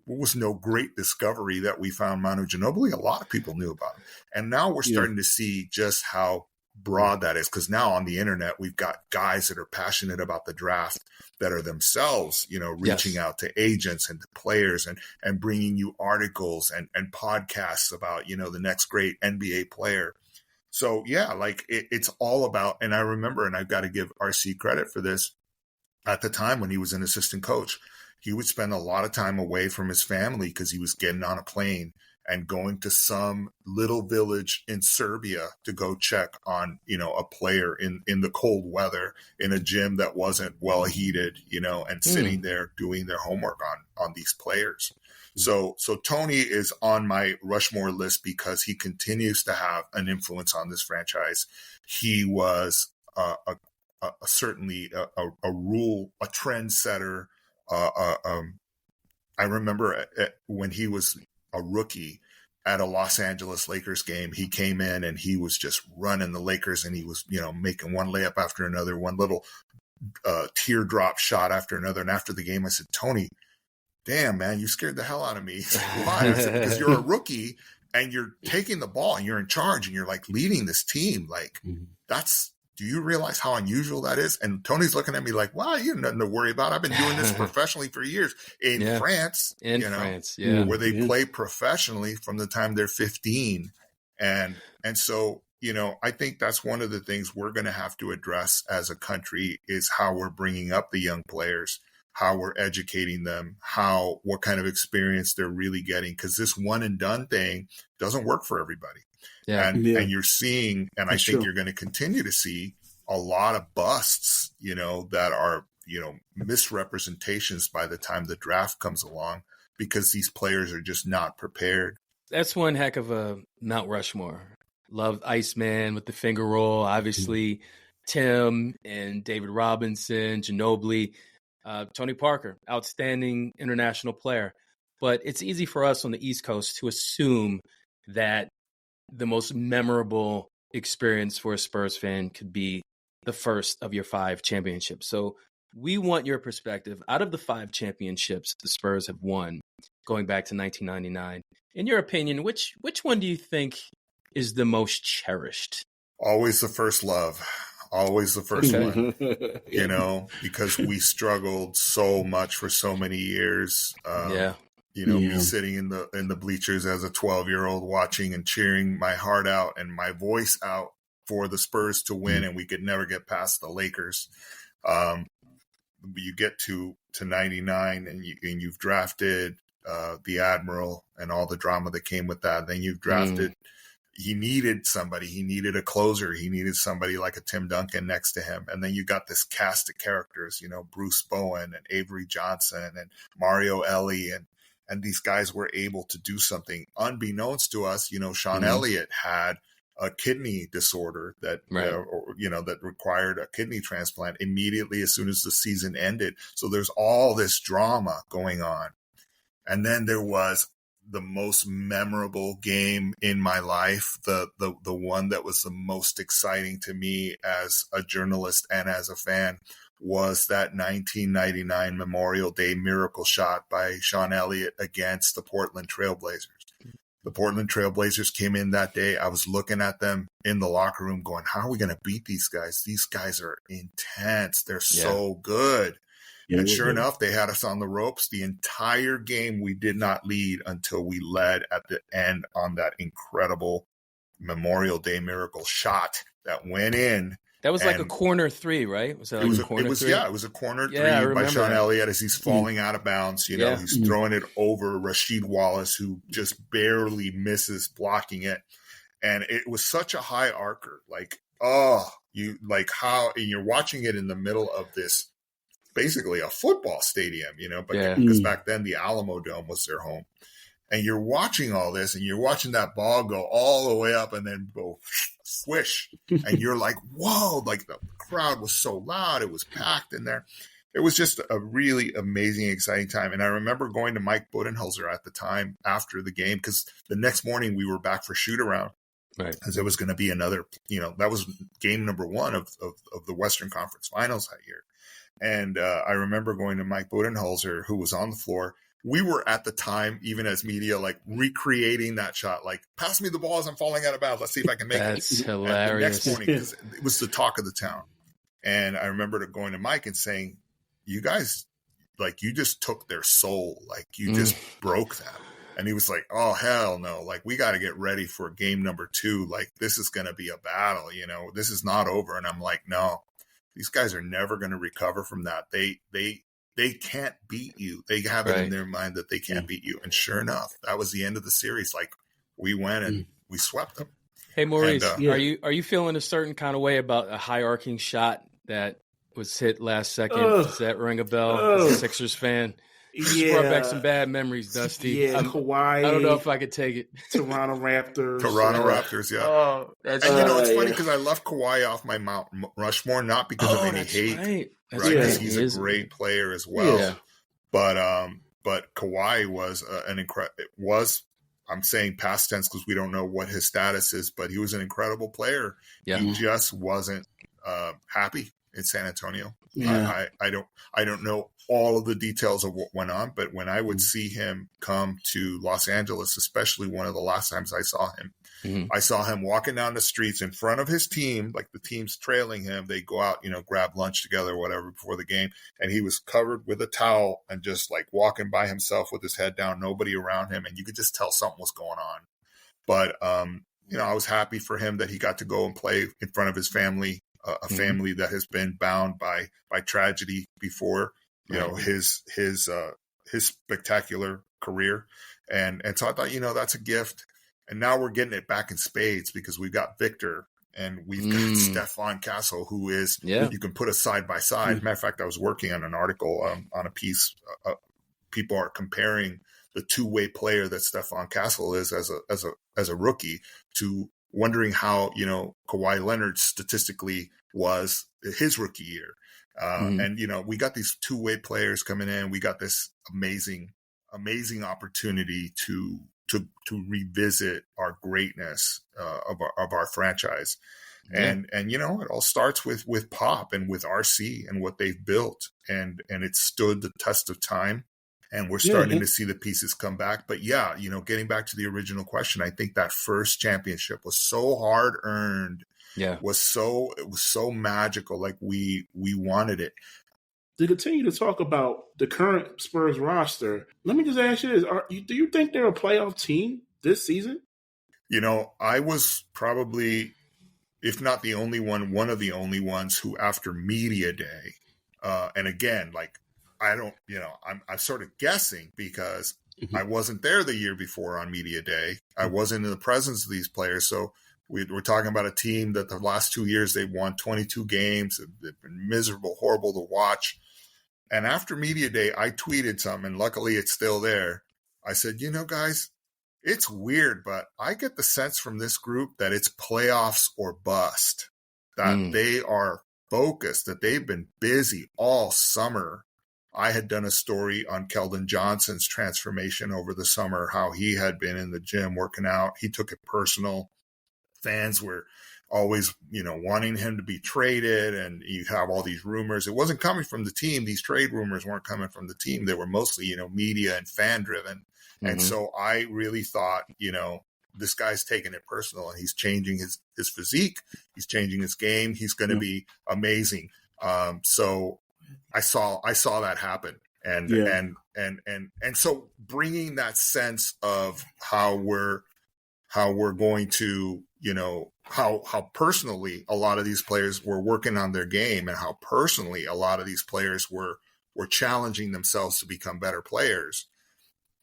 was no great discovery that we found Manu Ginobili. A lot of people knew about him. And now we're starting to see just how broad that is, because now on the internet, we've got guys that are passionate about the draft that are themselves, reaching out to agents and to players and bringing you articles and podcasts about, the next great NBA player. So, it's all about, and I remember, and I've got to give RC credit for this, at the time when he was an assistant coach, he would spend a lot of time away from his family because he was getting on a plane and going to some little village in Serbia to go check on, a player in the cold weather in a gym that wasn't well heated, and sitting there doing their homework on these players. So Tony is on my Rushmore list because he continues to have an influence on this franchise. He was certainly a trendsetter. I remember when he was a rookie at a Los Angeles Lakers game, he came in and he was just running the Lakers, and he was, making one layup after another, one little teardrop shot after another. And after the game, I said, Tony, damn, man, you scared the hell out of me. He said, why? I said, because you're a rookie and you're taking the ball and you're in charge and you're like leading this team. Like do you realize how unusual that is? And Tony's looking at me like, well, you have nothing to worry about. I've been doing this professionally for years in France, where they play professionally from the time they're 15. And so, I think that's one of the things we're going to have to address as a country is how we're bringing up the young players, how we're educating them, what kind of experience they're really getting. Because this one and done thing doesn't work for everybody. And you're seeing, and I think you're going to continue to see a lot of busts, that are, misrepresentations by the time the draft comes along, because these players are just not prepared. That's one heck of a Mount Rushmore. Loved Iceman with the finger roll, obviously Tim and David Robinson, Ginobili, Tony Parker, outstanding international player. But it's easy for us on the East Coast to assume that the most memorable experience for a Spurs fan could be the first of your 5 championships. So we want your perspective. Out of the 5 championships the Spurs have won going back to 1999, in your opinion, which one do you think is the most cherished? Always the first love. Always the first one, because we struggled so much for so many years. me sitting in the bleachers as a 12-year-old watching and cheering my heart out and my voice out for the Spurs to win, and we could never get past the Lakers. You get to 99 and you've drafted the Admiral and all the drama that came with that. Then you've drafted, he needed somebody, he needed a closer. He needed somebody like a Tim Duncan next to him. And then you got this cast of characters, Bruce Bowen and Avery Johnson and Mario Elie. And these guys were able to do something unbeknownst to us. Sean Elliott had a kidney disorder that, that required a kidney transplant immediately as soon as the season ended. So there's all this drama going on. And then there was the most memorable game in my life, the one that was the most exciting to me as a journalist and as a fan, was that 1999 Memorial Day miracle shot by Sean Elliott against the Portland Trailblazers. The Portland Trailblazers came in that day. I was looking at them in the locker room going, how are we going to beat these guys? These guys are intense. They're so good. Yeah, and sure enough, they had us on the ropes. The entire game, we did not lead until we led at the end on that incredible Memorial Day miracle shot that went in. That was like a corner three, right? Was that like a corner three? Yeah, it was a corner three by Sean Elliott as he's falling out of bounds. He's throwing it over Rasheed Wallace, who just barely misses blocking it. And it was such a high arcer. And you're watching it in the middle of this, basically a football stadium, because back then the Alamo Dome was their home. And you're watching all this and you're watching that ball go all the way up and then go swish. And you're like, whoa, like the crowd was so loud. It was packed in there. It was just a really amazing, exciting time. And I remember going to Mike Budenholzer at the time after the game, because the next morning we were back for shoot around. Right. Because there was going to be another, that was game number one of the Western Conference Finals that year. And I remember going to Mike Budenholzer, who was on the floor. We were at the time, even as media, like recreating that shot, like pass me the ball as I'm falling out of bounds. Let's see if I can make it. That's hilarious. And the next morning, 'cause it was the talk of the town. And I remember going to Mike and saying, you guys, like, you just took their soul. Like, you just broke them. And he was like, oh, hell no. Like, we got to get ready for game number 2. Like, this is going to be a battle. This is not over. And I'm like, no, these guys are never going to recover from that. They can't beat you. They have it in their mind that they can't beat you. And sure enough, that was the end of the series. Like, we went and we swept them. Hey, Maurice, are you feeling a certain kind of way about a high arcing shot that was hit last second? Does that ring a bell as a Sixers fan? Just brought back some bad memories, Dusty. Yeah, Kawhi. I don't know if I could take it. Toronto Raptors. Yeah. Oh, that's it's funny because I left Kawhi off my Mount Rushmore, not because of any hate, right? Because he's a great player as well. Yeah. But Kawhi was I'm saying past tense because we don't know what his status is, but he was an incredible player. Yeah. He just wasn't happy in San Antonio. Yeah. I don't know all of the details of what went on, but when I would see him come to Los Angeles, especially one of the last times I saw him, I saw him walking down the streets in front of his team, like the team's trailing him. They go out, grab lunch together or whatever before the game. And he was covered with a towel and just like walking by himself with his head down, nobody around him. And you could just tell something was going on. But, I was happy for him that he got to go and play in front of his family, a family that has been bound by tragedy before, his spectacular career. And so I thought, that's a gift. And now we're getting it back in spades because we've got Victor and we've got Stephon Castle, who is, you can put us side by side. Matter of fact, I was working on an article on a piece. People are comparing the two-way player that Stephon Castle is as a rookie to wondering how, Kawhi Leonard statistically was his rookie year. And, we got these two-way players coming in. We got this amazing opportunity to revisit our greatness of our franchise. And it all starts with Pop and with RC and what they've built. And it stood the test of time. And we're starting to see the pieces come back. But getting back to the original question, I think that first championship was so hard earned. Yeah. It was so magical. Like we wanted it. to continue to talk about the current Spurs roster, let me just ask you this. Do you think they're a playoff team this season? I was probably, if not the only one of the only ones who after media day, and again, like, I don't, I'm sort of guessing because I wasn't there the year before on media day. I wasn't in the presence of these players. So we're talking about a team that the last 2 years, they've won 22 games. They've been miserable, horrible to watch. And after media day, I tweeted something, and luckily it's still there. I said, guys, it's weird, but I get the sense from this group that it's playoffs or bust, that they are focused, that they've been busy all summer. I had done a story on Keldon Johnson's transformation over the summer, how he had been in the gym working out. He took it personal. Fans were always, wanting him to be traded, and you have all these rumors. It wasn't coming from the team. These trade rumors weren't coming from the team. They were mostly, media and fan driven. And so I really thought, this guy's taking it personal, and he's changing his physique. He's changing his game. He's going to be amazing. So I saw that happen. And so bringing that sense of how we're going to, how personally a lot of these players were working on their game, and how personally a lot of these players were challenging themselves to become better players.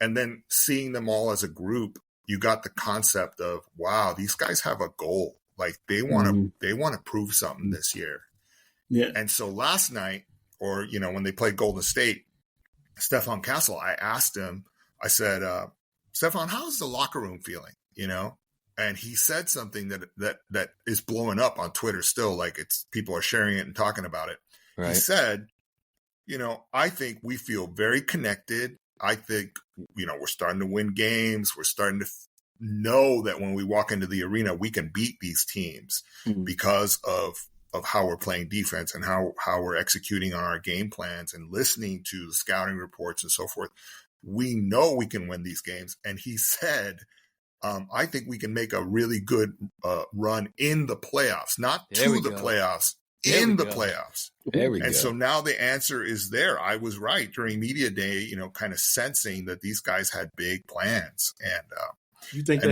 And then seeing them all as a group, you got the concept of, wow, these guys have a goal. Like they want to prove something this year. Yeah. And so last night, or, when they played Golden State, Stephon Castle, I asked him, I said, Stephon, how's the locker room feeling? And he said something that is blowing up on Twitter still, like people are sharing it and talking about it. Right. He said, I think we feel very connected. I think, we're starting to win games. We're starting to know that when we walk into the arena, we can beat these teams because of how we're playing defense and how we're executing on our game plans and listening to the scouting reports and so forth. We know we can win these games. And he said, I think we can make a really good run in the playoffs, not to the playoffs, in the playoffs. There we go. And so now the answer is there. I was right during media day, kind of sensing that these guys had big plans. And you think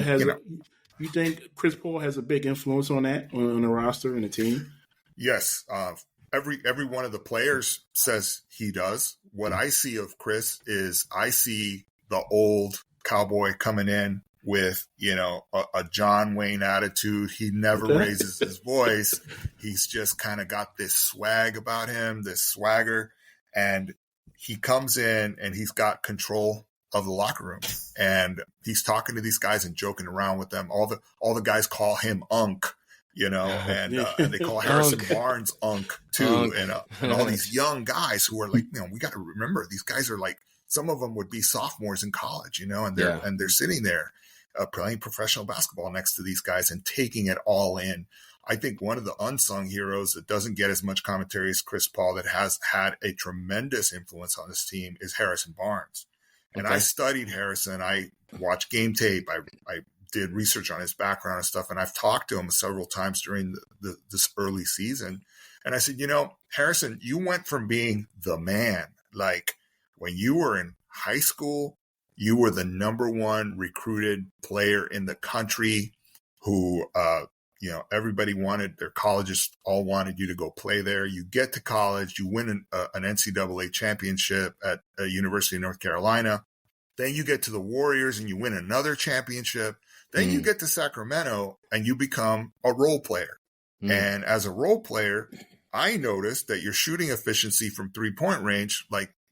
you think Chris Paul has a big influence on that, on the roster and the team? Yes. Every one of the players says he does. What I see of Chris is I see the old cowboy coming in with, a John Wayne attitude. He never raises his voice. He's just kind of got this swag about him, this swagger. And he comes in and he's got control of the locker room. And he's talking to these guys and joking around with them. All the guys call him Unk, and they call Harrison Barnes Unk too. And all these young guys who are like, we got to remember, these guys are like, some of them would be sophomores in college, and they're sitting there playing professional basketball next to these guys and taking it all in. I think one of the unsung heroes that doesn't get as much commentary as Chris Paul, that has had a tremendous influence on this team, is Harrison Barnes. And I studied Harrison. I watched game tape. I did research on his background and stuff. And I've talked to him several times during this early season. And I said, Harrison, you went from being the man, like when you were in high school, you were the number one recruited player in the country who, everybody wanted, their colleges all wanted you to go play there. You get to college, you win an NCAA championship at a University of North Carolina. Then you get to the Warriors and you win another championship. Then you get to Sacramento and you become a role player. And as a role player, I noticed that your shooting efficiency from 3-point range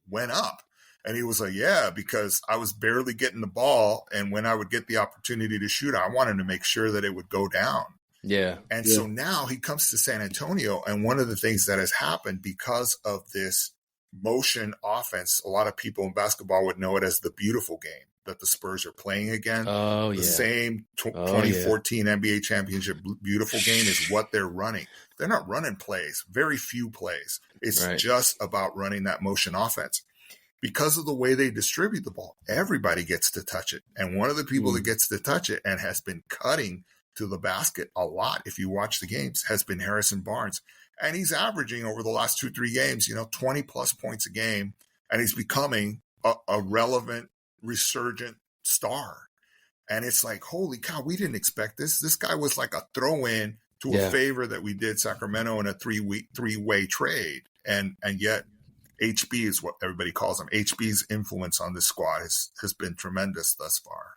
went up. And he was like, yeah, because I was barely getting the ball. And when I would get the opportunity to shoot, I wanted to make sure that it would go down. Yeah. And so now he comes to San Antonio. And one of the things that has happened because of this motion offense, a lot of people in basketball would know it as the beautiful game that the Spurs are playing again. Oh, the same 2014 NBA championship beautiful game is what they're running. They're not running plays, very few plays. It's just about running that motion offense. Because of the way they distribute the ball, everybody gets to touch it. And one of the people that gets to touch it and has been cutting to the basket a lot, if you watch the games, has been Harrison Barnes. And he's averaging over the last 2-3 games, 20 plus points a game. And he's becoming a relevant, resurgent star. And it's like, holy cow, we didn't expect this. This guy was like a throw-in to a favor that we did Sacramento in a three-way trade. And yet HB is what everybody calls him. HB's influence on this squad has been tremendous thus far.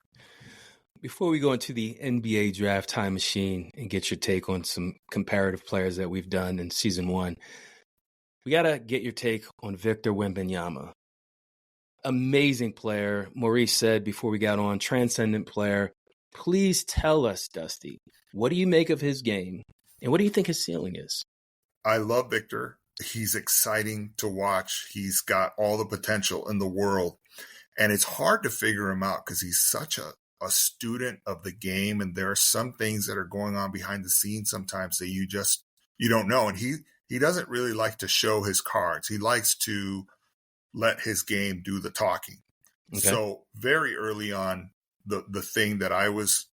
Before we go into the NBA draft time machine and get your take on some comparative players that we've done in season 1, we got to get your take on Victor Wembanyama. Amazing player. Maurice said before we got on, transcendent player. Please tell us, Dusty, what do you make of his game and what do you think his ceiling is? I love Victor. He's exciting to watch. He's got all the potential in the world. And it's hard to figure him out because he's such a student of the game. And there are some things that are going on behind the scenes sometimes that you don't know. And he doesn't really like to show his cards. He likes to let his game do the talking. Okay. So very early on, the thing that I was,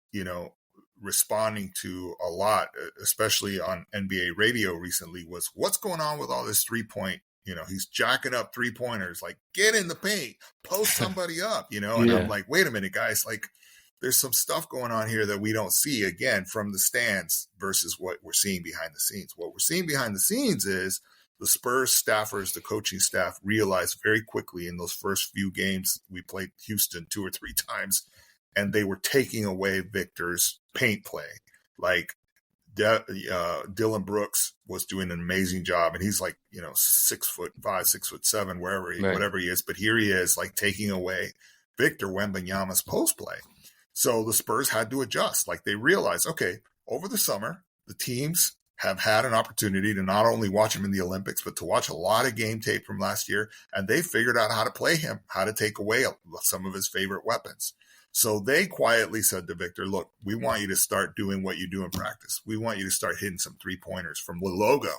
responding to a lot, especially on NBA radio recently, was what's going on with all this 3-point, he's jacking up 3-pointers, like get in the paint, post somebody up, and I'm like, wait a minute, guys, like there's some stuff going on here that we don't see again from the stands versus what we're seeing behind the scenes. What we're seeing behind the scenes is the Spurs staffers, the coaching staff realized very quickly in those first few games, we played Houston 2 or 3 times, and they were taking away Victor's paint play. Like Dylan Brooks was doing an amazing job, and he's like, 6'5", 6'7", whatever he is. But here he is, like taking away Victor Wembanyama's post play. So the Spurs had to adjust. Like they realized, okay, over the summer, the teams have had an opportunity to not only watch him in the Olympics, but to watch a lot of game tape from last year. And they figured out how to play him, how to take away some of his favorite weapons. So they quietly said to Victor, look, we want you to start doing what you do in practice. We want you to start hitting some 3-pointers from the logo,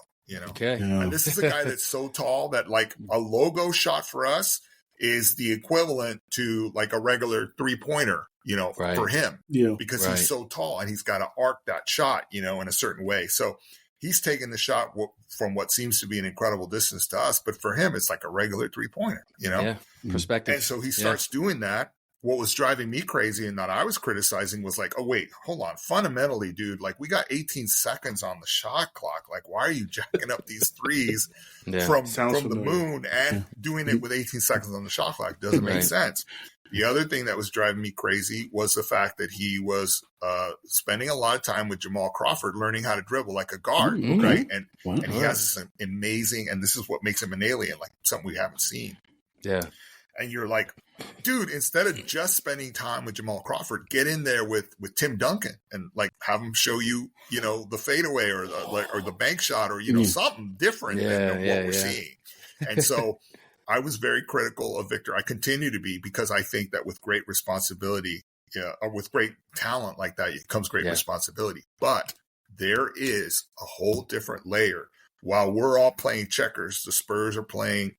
Okay. Yeah. And this is a guy that's so tall that like a logo shot for us is the equivalent to like a regular 3-pointer, for him, because he's so tall and he's got to arc that shot, in a certain way. So he's taking the shot from what seems to be an incredible distance to us, but for him, it's like a regular 3-pointer, perspective. And so he starts doing that. What was driving me crazy and that I was criticizing was like, oh, wait, hold on. Fundamentally, dude, like we got 18 seconds on the shot clock. Like, why are you jacking up these threes from the moon and doing it with 18 seconds on the shot clock? Doesn't make sense. The other thing that was driving me crazy was the fact that he was spending a lot of time with Jamal Crawford learning how to dribble like a guard, right? And he has this amazing, and this is what makes him an alien, like something we haven't seen. Yeah. And you're like, dude, instead of just spending time with Jamal Crawford, get in there with Tim Duncan and like have him show you, the fadeaway or the bank shot or, something different than what we're seeing. And so I was very critical of Victor. I continue to be, because I think that with great responsibility, or with great talent like that, it comes great responsibility. But there is a whole different layer. While we're all playing checkers, the Spurs are playing,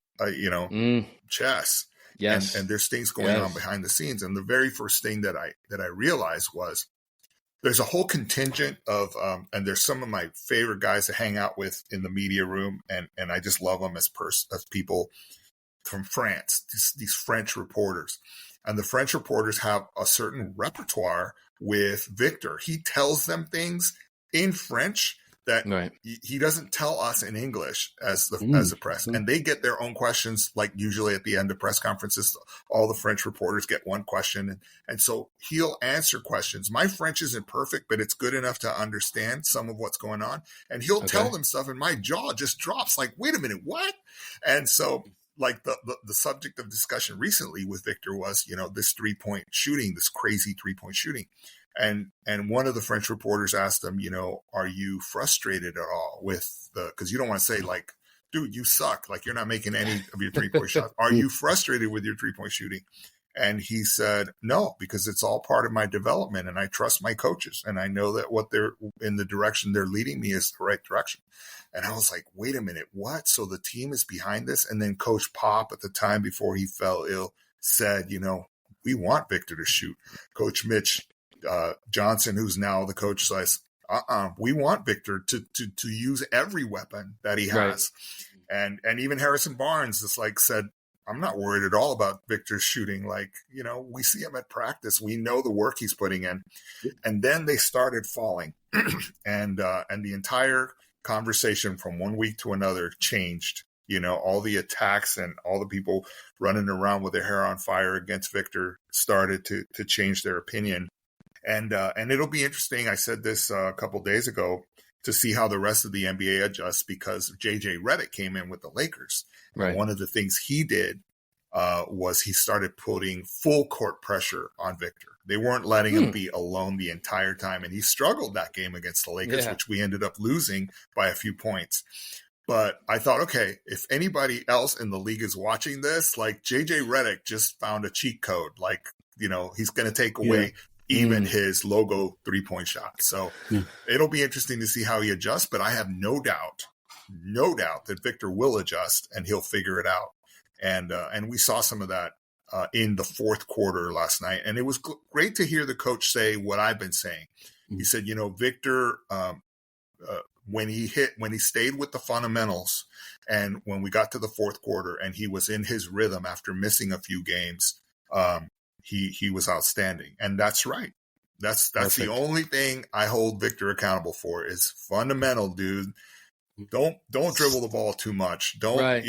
chess. Yes. And there's things going on behind the scenes. And the very first thing that I realized was there's a whole contingent of, and there's some of my favorite guys to hang out with in the media room. And I just love them as people from France, these French reporters. And the French reporters have a certain repertoire with Victor. He tells them things in French that he doesn't tell us in English as the press. And they get their own questions, like usually at the end of press conferences, all the French reporters get one question. And so he'll answer questions. My French isn't perfect, but it's good enough to understand some of what's going on. And he'll tell them stuff and my jaw just drops like, wait a minute, what? And so like the subject of discussion recently with Victor was, this 3-point shooting, this crazy 3-point shooting. And one of the French reporters asked him, are you frustrated at all with because you don't want to say like, dude, you suck. Like you're not making any of your 3-point shots. Are you frustrated with your 3-point shooting? And he said, no, because it's all part of my development and I trust my coaches. And I know that what they're in the direction they're leading me is the right direction. And I was like, wait a minute, what? So the team is behind this? And then Coach Pop at the time before he fell ill said, we want Victor to shoot. Coach Mitch Johnson, who's now the coach, says, we want Victor to use every weapon that he has. Right. And even Harrison Barnes just said, I'm not worried at all about Victor's shooting. We see him at practice. We know the work he's putting in. And then they started falling. and the entire conversation from one week to another changed. All the attacks and all the people running around with their hair on fire against Victor started to change their opinion. And it'll be interesting. I said this a couple days ago, to see how the rest of the NBA adjusts, because JJ Redick came in with the Lakers. Right. And one of the things he did was he started putting full court pressure on Victor. They weren't letting him be alone the entire time. And he struggled that game against the Lakers, which we ended up losing by a few points. But I thought, okay, if anybody else in the league is watching this, JJ Redick just found a cheat code. He's going to take away even his logo 3-point shot. So it'll be interesting to see how he adjusts, but I have no doubt that Victor will adjust and he'll figure it out. And we saw some of that in the fourth quarter last night. And it was great to hear the coach say what I've been saying. He said, Victor, when he stayed with the fundamentals, and when we got to the fourth quarter and he was in his rhythm after missing a few games, he was outstanding. And that's right. That's the only thing I hold Victor accountable for is fundamental, dude. Don't dribble the ball too much. Don't,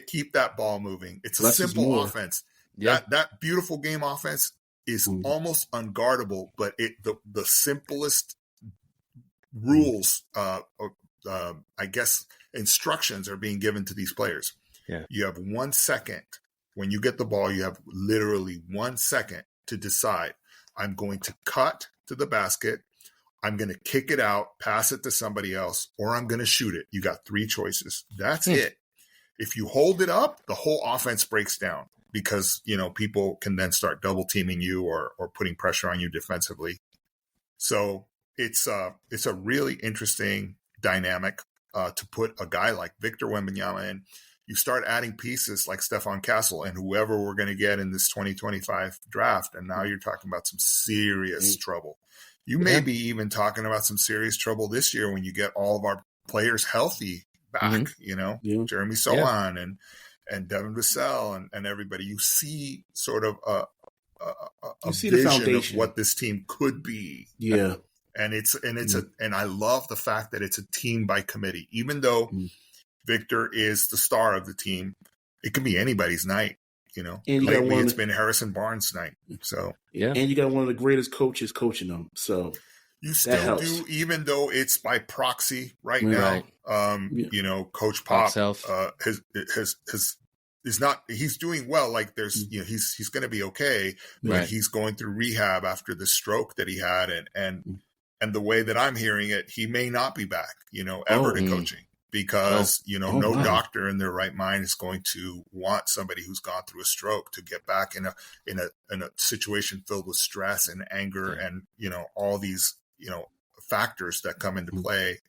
keep that ball moving. It's a simple offense. Yeah. That beautiful game offense is almost unguardable, but the simplest rules, I guess instructions are being given to these players. Yeah. You have 1 second. When you get the ball, you have literally 1 second to decide, I'm going to cut to the basket, I'm going to kick it out, pass it to somebody else, or I'm going to shoot it. You got 3 choices. That's it. If you hold it up, the whole offense breaks down because, people can then start double teaming you or putting pressure on you defensively. So it's a really interesting dynamic to put a guy like Victor Wembanyama in. You start adding pieces like Stephon Castle and whoever we're going to get in this 2025 draft. And now you're talking about some serious trouble. You may be even talking about some serious trouble this year when you get all of our players healthy back, Jeremy Sohan and Devin Vassell and everybody. You see sort of a vision of what this team could be. Yeah. And and I love the fact that it's a team by committee, even though Victor is the star of the team. It can be anybody's night, And lately it's been Harrison Barnes' night. So and you got one of the greatest coaches coaching them. So you still do, even though it's by proxy right now. Coach Pop is not. He's doing well. He's going to be okay. But he's going through rehab after the stroke that he had, and the way that I'm hearing it, he may not be back. Ever to coaching. Because, no doctor in their right mind is going to want somebody who's gone through a stroke to get back in a situation filled with stress and anger and, all these, factors that come into play.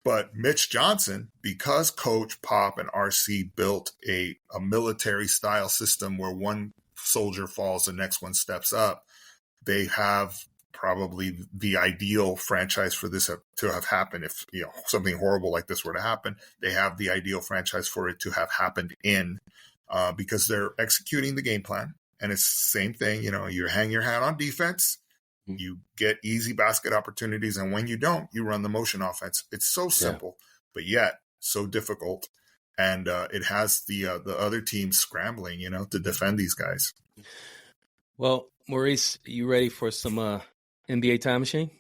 But Mitch Johnson, because Coach Pop and RC built a military style system where one soldier falls, the next one steps up, they have probably the ideal franchise for this to have happened. If something horrible like this were to happen, they have the ideal franchise for it to have happened in, because they're executing the game plan. And it's the same thing, you hang your hat on defense, you get easy basket opportunities, and when you don't, you run the motion offense. It's so simple, but yet so difficult. And it has the other team scrambling, to defend these guys. Well, Maurice, you ready for some NBA Time Machine?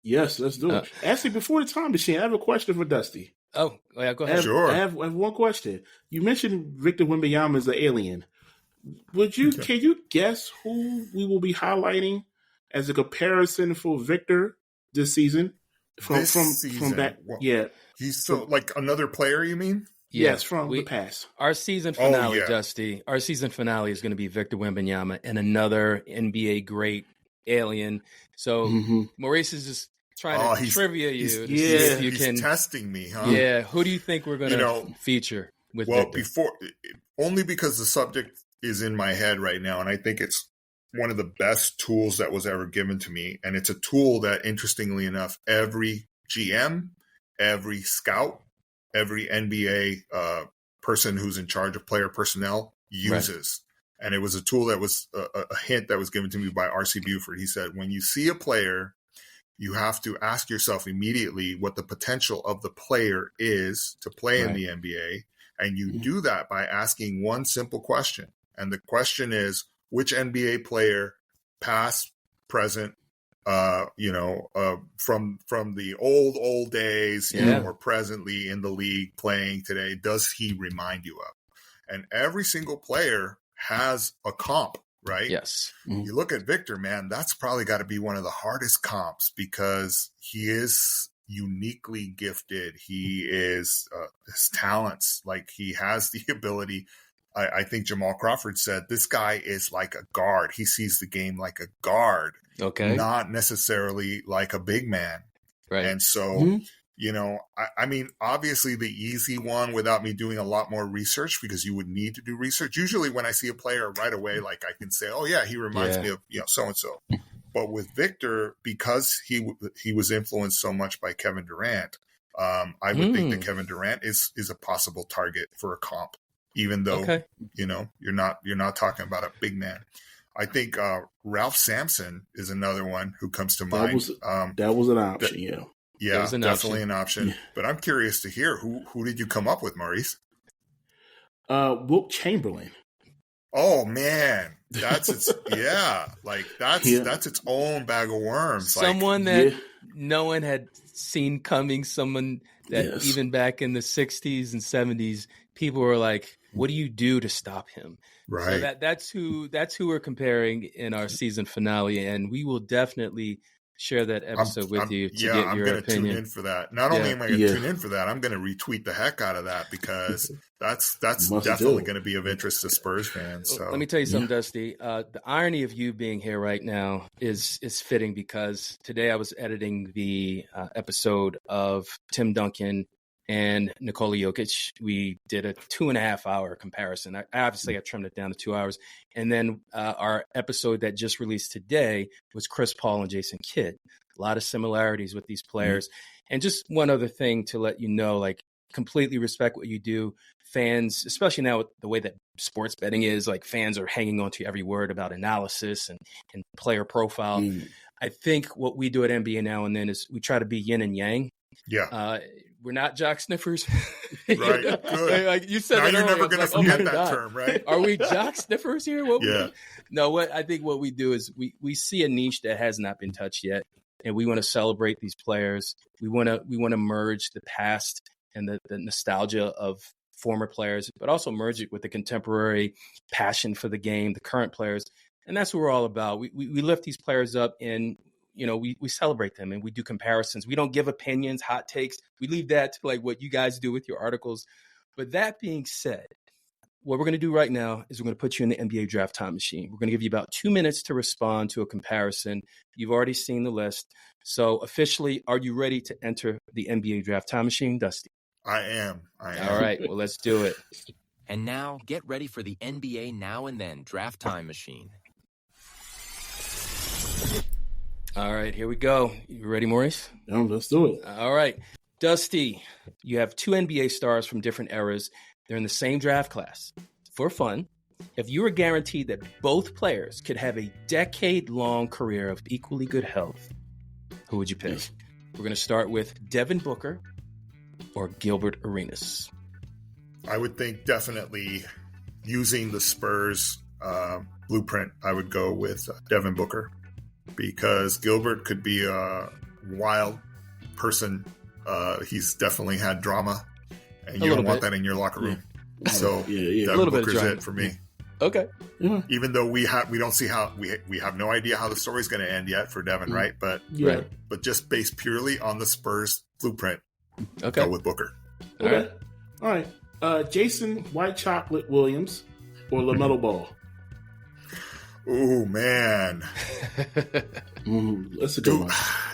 Yes, let's do it. Actually, before the Time Machine, I have a question for Dusty. Oh, yeah, go ahead. Sure. I have one question. You mentioned Victor Wembanyama as an alien. Can you guess who we will be highlighting as a comparison for Victor this season? From back, He's another player, you mean? Yes, from the past. Our season finale, Dusty. Our season finale is going to be Victor Wembanyama and another NBA great alien. So Maurice is just trying to trivia you to see if you can. He's testing me, huh? Yeah. Who do you think we're going to feature with Victor? Only because the subject is in my head right now, and I think it's one of the best tools that was ever given to me. And it's a tool that, interestingly enough, every GM, every scout, every NBA person who's in charge of player personnel uses. Right. And it was a tool that was a hint that was given to me by R.C. Buford. He said, when you see a player, you have to ask yourself immediately what the potential of the player is to play in the NBA. And you do that by asking one simple question. And the question is, which NBA player, past, present, from the old days, you know, or presently in the league playing today, does he remind you of? And every single player has a comp, right? Yes. You look at Victor, man, that's probably got to be one of the hardest comps because he is uniquely gifted. He is his talents, like he has the ability. I think Jamal Crawford said this guy is like a guard. He sees the game like a guard, not necessarily like a big man. Right. And so, you know, I mean, obviously the easy one without me doing a lot more research, because you would need to do research. Usually when I see a player right away, like I can say, oh yeah, he reminds me of, you know, so-and-so. But with Victor, because he was influenced so much by Kevin Durant, I would think that Kevin Durant is a possible target for a comp, even though, you know, you're not talking about a big man. I think Ralph Sampson is another one who comes to mind. That was an option, Yeah, definitely an option. Yeah. But I'm curious to hear who did you come up with, Maurice? Wilt Chamberlain. Oh man, that's its that's its own bag of worms. Someone that no one had seen coming. Someone that even back in the 60s and 70s, people were like, "What do you do to stop him?" Right. So that's who we're comparing in our season finale, and we will definitely share that episode with you to get your I'm going to opinion. tune in for that. Not only am I going to tune in for that, I'm going to retweet the heck out of that because that's definitely going to be of interest to Spurs fans. So let me tell you something, Dusty. The irony of you being here right now is fitting because today I was editing the episode of Tim Duncan and Nikola Jokic. We did a 2.5 hour comparison. I trimmed it down to 2 hours. And then our episode that just released today was Chris Paul and Jason Kidd. A lot of similarities with these players. And just one other thing to let you know, like, completely respect what you do. Fans, especially now with the way that sports betting is, like, fans are hanging on to every word about analysis and player profile. I think what we do at NBA Now and Then is we try to be yin and yang. Yeah. We're not jock sniffers. Right. Good. Like you said, now you're never going to forget that term, right? Are we jock sniffers here? I think what we do is we see a niche that has not been touched yet, and we want to celebrate these players. We want to merge the past and the nostalgia of former players, but also merge it with the contemporary passion for the game, the current players, and that's what we're all about. We lift these players up and, you know, we celebrate them and we do comparisons. We don't give opinions, hot takes. We leave that to like what you guys do with your articles. But that being said, what we're going to do right now is we're going to put you in the NBA draft time machine. We're going to give you about 2 minutes to respond to a comparison. You've already seen the list. So officially, are you ready to enter the NBA draft time machine, Dusty? I am. All right. Well, let's do it. And now get ready for the NBA Now and Then draft time machine. All right, here we go. You ready, Maurice? Let's do it. All right. Dusty, you have 2 NBA stars from different eras. They're in the same draft class. For fun, if you were guaranteed that both players could have a decade-long career of equally good health, who would you pick? We're going to start with Devin Booker or Gilbert Arenas. I would think definitely using the Spurs blueprint, I would go with Devin Booker. Because Gilbert could be a wild person. He's definitely had drama, and you don't want that in your locker room. Yeah. So Devin Booker's it for me. Okay. Yeah. Even though we don't see how we have no idea how the story's going to end yet for Devin, right? But but just based purely on the Spurs blueprint, go with Booker. Okay. All right. Jason White Chocolate Williams or LaMelo Ball. Oh man, that's a good one.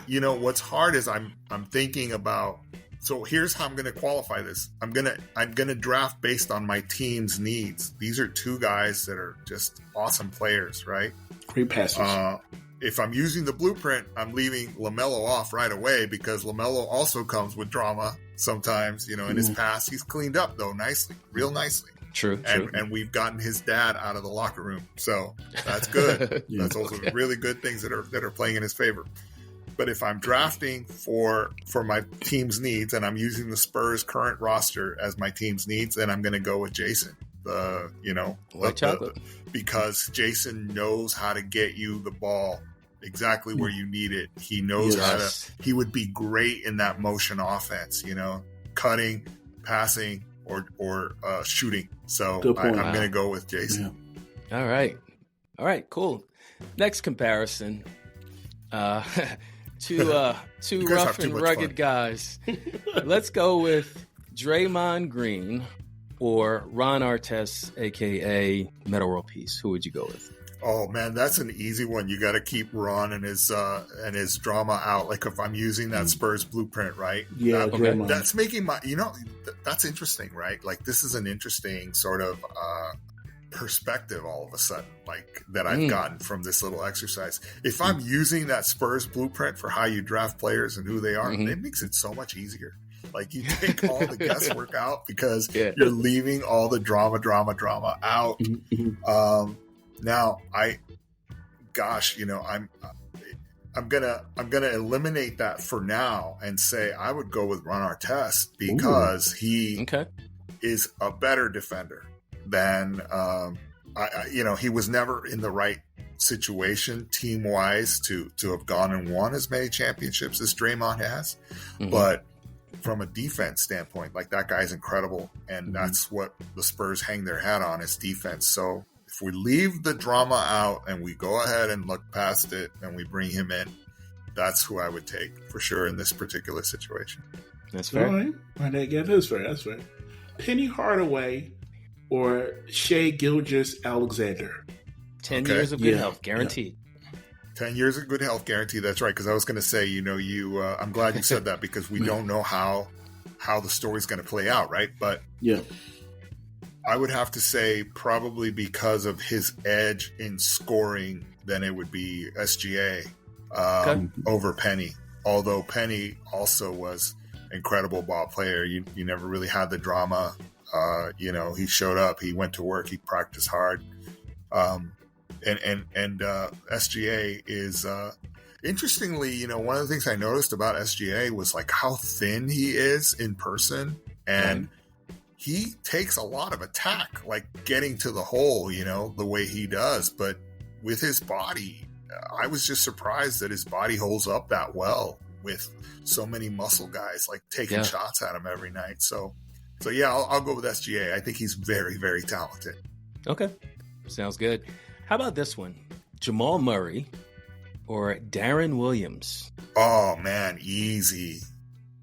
You know what's hard is I'm thinking about So here's how I'm going to qualify this. I'm going to draft based on my team's needs. These are two guys that are just awesome players, right? Great passes. If I'm using the blueprint, I'm leaving LaMelo off right away because LaMelo also comes with drama sometimes. In his past, he's cleaned up though nicely, real nicely. True. And we've gotten his dad out of the locker room, so that's good. That's also really good things that are playing in his favor. But if I'm drafting for my team's needs and I'm using the Spurs current roster as my team's needs, then I'm going to go with Jason. Because Jason knows how to get you the ball exactly where you need it. He knows how to. He would be great in that motion offense. Cutting, passing, or shooting. So I'm going to go with Jason. Yeah. All right, cool. Next comparison. Two rough and rugged guys. Let's go with Draymond Green or Ron Artest, aka Metta World Peace. Who would you go with? Oh man, that's an easy one. You got to keep Ron and his drama out. Like if I'm using that Spurs blueprint, right? Yeah, that's making my. That's interesting, right? Like this is an interesting sort of perspective all of a sudden, like that I've gotten from this little exercise. If I'm using that Spurs blueprint for how you draft players and who they are, it makes it so much easier. Like you take all the guesswork out because you're leaving all the drama out. Now I'm gonna eliminate that for now and say I would go with Ron Artest because he is a better defender than he was never in the right situation team wise to have gone and won as many championships as Draymond has, but from a defense standpoint, like that guy's incredible, and that's what the Spurs hang their hat on is defense. So if we leave the drama out and we go ahead and look past it and we bring him in, that's who I would take for sure in this particular situation. That's fair. All right. That's fair. That's fair. Penny Hardaway or Shai Gilgeous-Alexander. 10 years of good health, guaranteed. 10 years of good health, guaranteed. That's right. Because I was going to say, I'm glad you said that because we don't know how the story's going to play out, right? But I would have to say probably because of his edge in scoring, then it would be SGA over Penny. Although Penny also was an incredible ball player. You never really had the drama. He showed up, he went to work, he practiced hard. And SGA is interestingly, one of the things I noticed about SGA was like how thin he is in person, and he takes a lot of attack, like getting to the hole, the way he does. But with his body, I was just surprised that his body holds up that well with so many muscle guys like taking shots at him every night. So yeah, I'll go with SGA. I think he's very, very talented. Okay, sounds good. How about this one? Jamal Murray or Darren Williams? Oh, man, easy.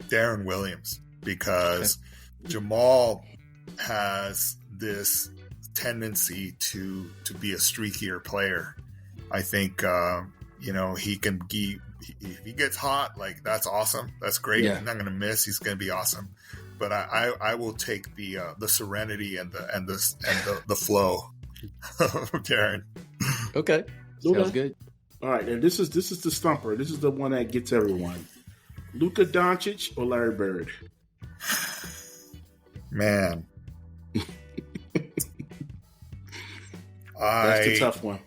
Darren Williams, because Jamal has this tendency to be a streakier player. I think, he can if he gets hot, like that's awesome. That's great. He's not going to miss. He's going to be awesome. But I will take the serenity and the flow of Darren. Okay, sounds good. All right, and this is the stumper. This is the one that gets everyone. Luka Doncic or Larry Bird? Man, that's the tough one.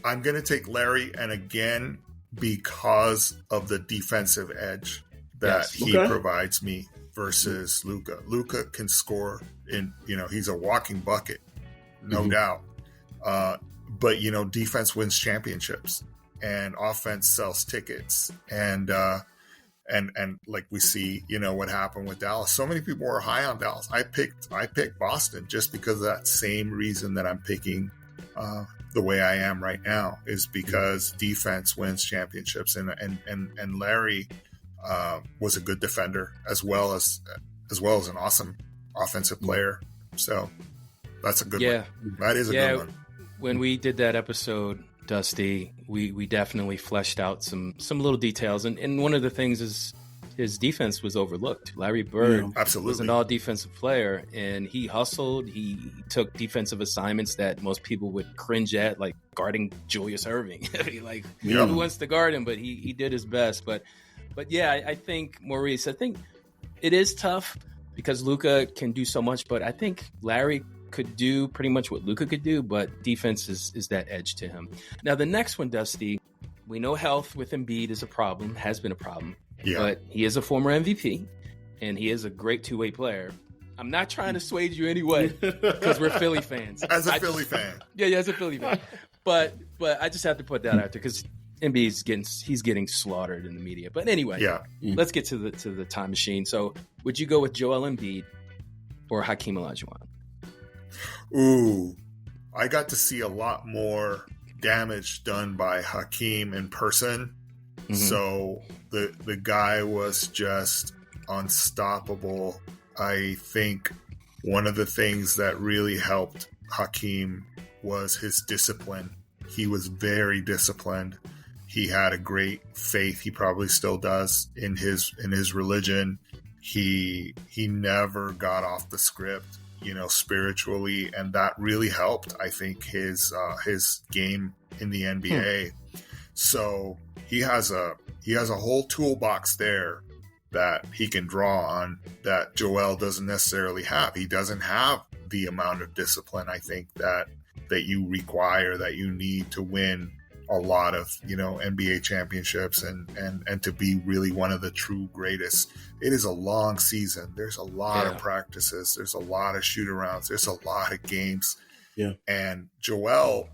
I'm going to take Larry, and again because of the defensive edge that he provides me versus Luka. Luka can score he's a walking bucket, no doubt. But defense wins championships and offense sells tickets. And like we see, what happened with Dallas. So many people were high on Dallas. I picked Boston just because of that same reason that I'm picking the way I am right now, is because defense wins championships. And Larry was a good defender as well as an awesome offensive player. So that's a good one. That is a good one. When we did that episode, Dusty, we definitely fleshed out some little details. And one of the things is his defense was overlooked. Larry Bird absolutely was an all-defensive player, and he hustled. He took defensive assignments that most people would cringe at, like guarding Julius Erving. Who wants to guard him? But he did his best. But yeah, I think, Maurice, I think it is tough because Luka can do so much, but I think Larry could do pretty much what Luka could do, but defense is that edge to him. Now, the next one, Dusty, we know health with Embiid is a problem, has been a problem, but he is a former MVP, and he is a great two-way player. I'm not trying to sway you anyway because we're Philly fans. As a Philly fan. Yeah, as a Philly fan. But I just have to put that out there because Embiid's getting slaughtered in the media. But anyway, let's get to the time machine. So would you go with Joel Embiid or Hakeem Olajuwon? Ooh, I got to see a lot more damage done by Hakeem in person. Mm-hmm. So the guy was just unstoppable. I think one of the things that really helped Hakeem was his discipline. He was very disciplined. He had a great faith. He probably still does in his religion. He never got off the script, spiritually, and that really helped, I think, his game in the NBA. So he has a whole toolbox there that he can draw on that Joel doesn't necessarily have. He doesn't have the amount of discipline, I think, that you require, that you need to win a lot of, NBA championships and to be really one of the true greatest. It is a long season. There's a lot of practices. There's a lot of shoot-arounds. There's a lot of games. Yeah. And Joel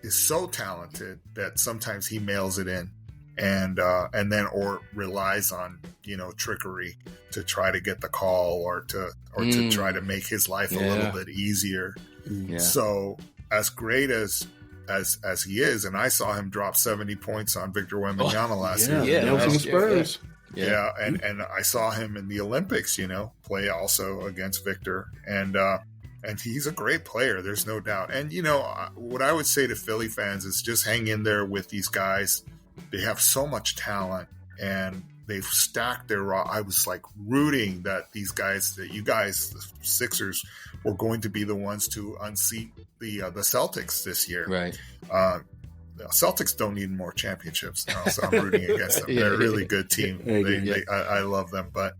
is so talented that sometimes he mails it in and then or relies on, trickery to try to get the call or to try to make his life a little bit easier. Yeah. So as great as he is, and I saw him drop 70 points on Victor Wembanyama last year. Yeah, that was in the Spurs. Yeah, and I saw him in the Olympics, play also against Victor, and he's a great player. There's no doubt. And what I would say to Philly fans is just hang in there with these guys. They have so much talent, and they've stacked their raw. I was like rooting that these guys, that you guys, the Sixers, were going to be the ones to unseat the Celtics this year. Right. The Celtics don't need more championships now, so I'm rooting against them. They're a really good team. I love them, but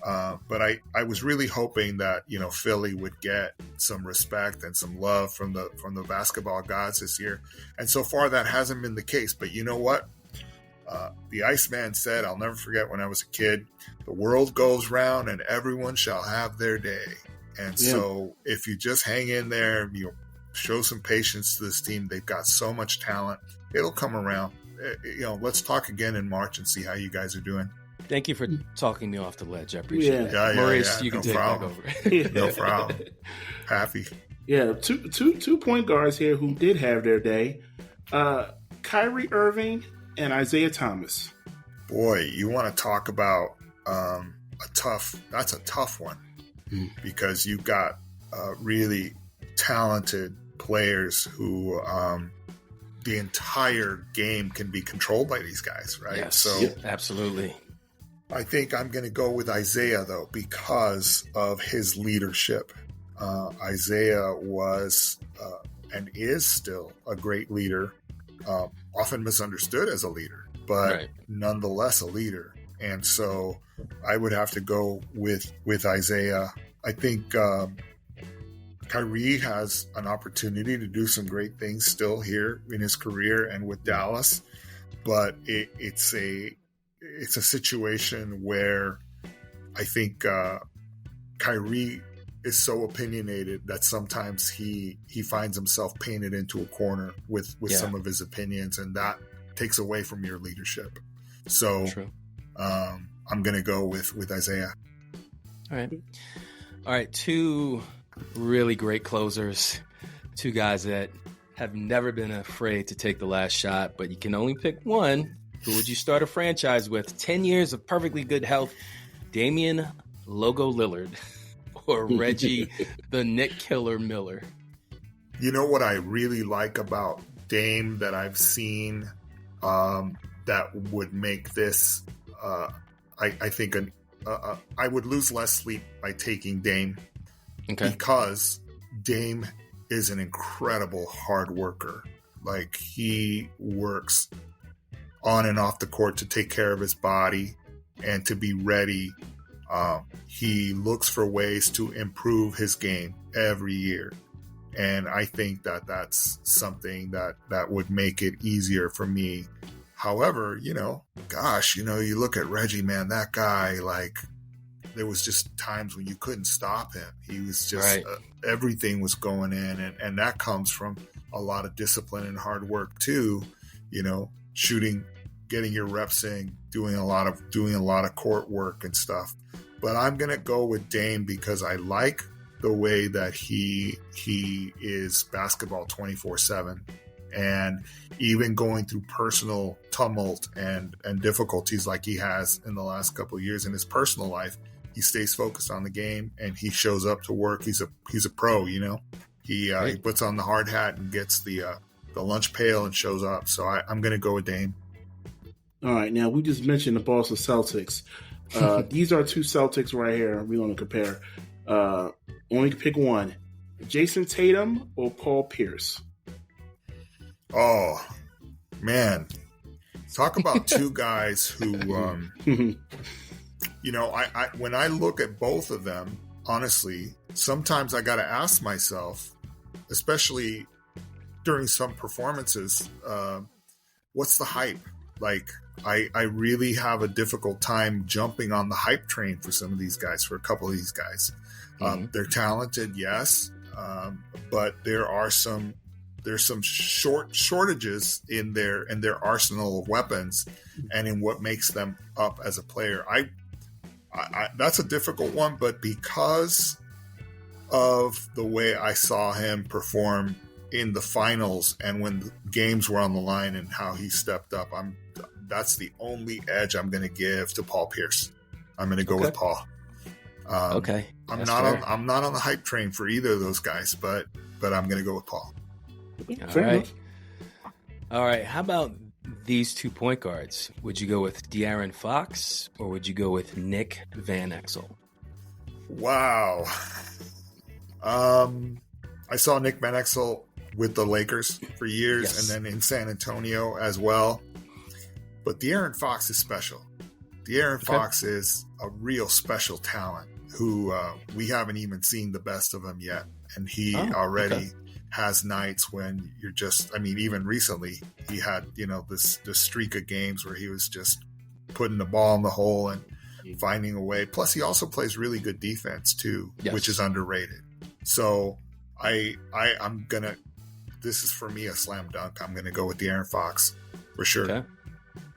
I was really hoping that Philly would get some respect and some love from the basketball gods this year, and so far that hasn't been the case. But you know what? The Iceman said, I'll never forget when I was a kid, the world goes round and everyone shall have their day. And so if you just hang in there, show some patience to this team. They've got so much talent. It'll come around. Let's talk again in March and see how you guys are doing. Thank you for talking me off the ledge. I appreciate it. Maurice, you can take back over. No problem. Happy. Yeah, two point guards here who did have their day. Kyrie Irving and Isaiah Thomas. Boy, you want to talk about that's a tough one. Because you've got really talented players who the entire game can be controlled by these guys, right? Yes, so absolutely. I think I'm going to go with Isaiah, though, because of his leadership. Isaiah was and is still a great leader, often misunderstood as a leader, but nonetheless a leader. And so I would have to go with Isaiah. I think Kyrie has an opportunity to do some great things still here in his career and with Dallas, but it's a situation where I think Kyrie is so opinionated that sometimes he finds himself painted into a corner with some of his opinions, and that takes away from your leadership. So I'm going to go with Isaiah. All right. Two really great closers. Two guys that have never been afraid to take the last shot, but you can only pick one. Who would you start a franchise with? 10 years of perfectly good health. Damian Logo Lillard or Reggie the Nick Killer Miller? You know what I really like about Dame that I've seen that would make this I think I would lose less sleep by taking Dame, because Dame is an incredible hard worker. Like, he works on and off the court to take care of his body and to be ready. He looks for ways to improve his game every year. And I think that that's something that would make it easier for me. However, you look at Reggie, man, that guy, like, there was just times when you couldn't stop him. He was just, everything was going in. And that comes from a lot of discipline and hard work too, shooting, getting your reps in, doing a lot of court work and stuff. But I'm going to go with Dame because I like the way that he is basketball 24/7, and even going through personal tumult and difficulties like he has in the last couple of years in his personal life, he stays focused on the game and he shows up to work. He's a pro, He puts on the hard hat and gets the lunch pail and shows up. So I'm going to go with Dame. All right, now we just mentioned the Boston Celtics. These are two Celtics right here. We're going to compare. Only pick one: Jason Tatum or Paul Pierce. Oh man, talk about two guys who, I when I look at both of them, honestly, sometimes I got to ask myself, especially during some performances, what's the hype? Like, I really have a difficult time jumping on the hype train for some of these guys, for a couple of these guys. They're talented, yes, but there's some shortages in their arsenal of weapons and in what makes them up as a player. I that's a difficult one, but because of the way I saw him perform in the finals and when the games were on the line and how he stepped up, that's the only edge I'm going to give to Paul Pierce. I'm going to go with Paul. I'm not on the hype train for either of those guys, but I'm going to go with Paul. All right. How about these 2 point guards? Would you go with De'Aaron Fox or would you go with Nick Van Exel? Wow. I saw Nick Van Exel with the Lakers for years, and then in San Antonio as well. But De'Aaron Fox is special. De'Aaron Fox is a real special talent who we haven't even seen the best of him yet. And he already has nights when you're just, even recently he had, this streak of games where he was just putting the ball in the hole and finding a way. Plus he also plays really good defense too, which is underrated. So I'm going to, this is for me a slam dunk. I'm going to go with De'Aaron Fox for sure.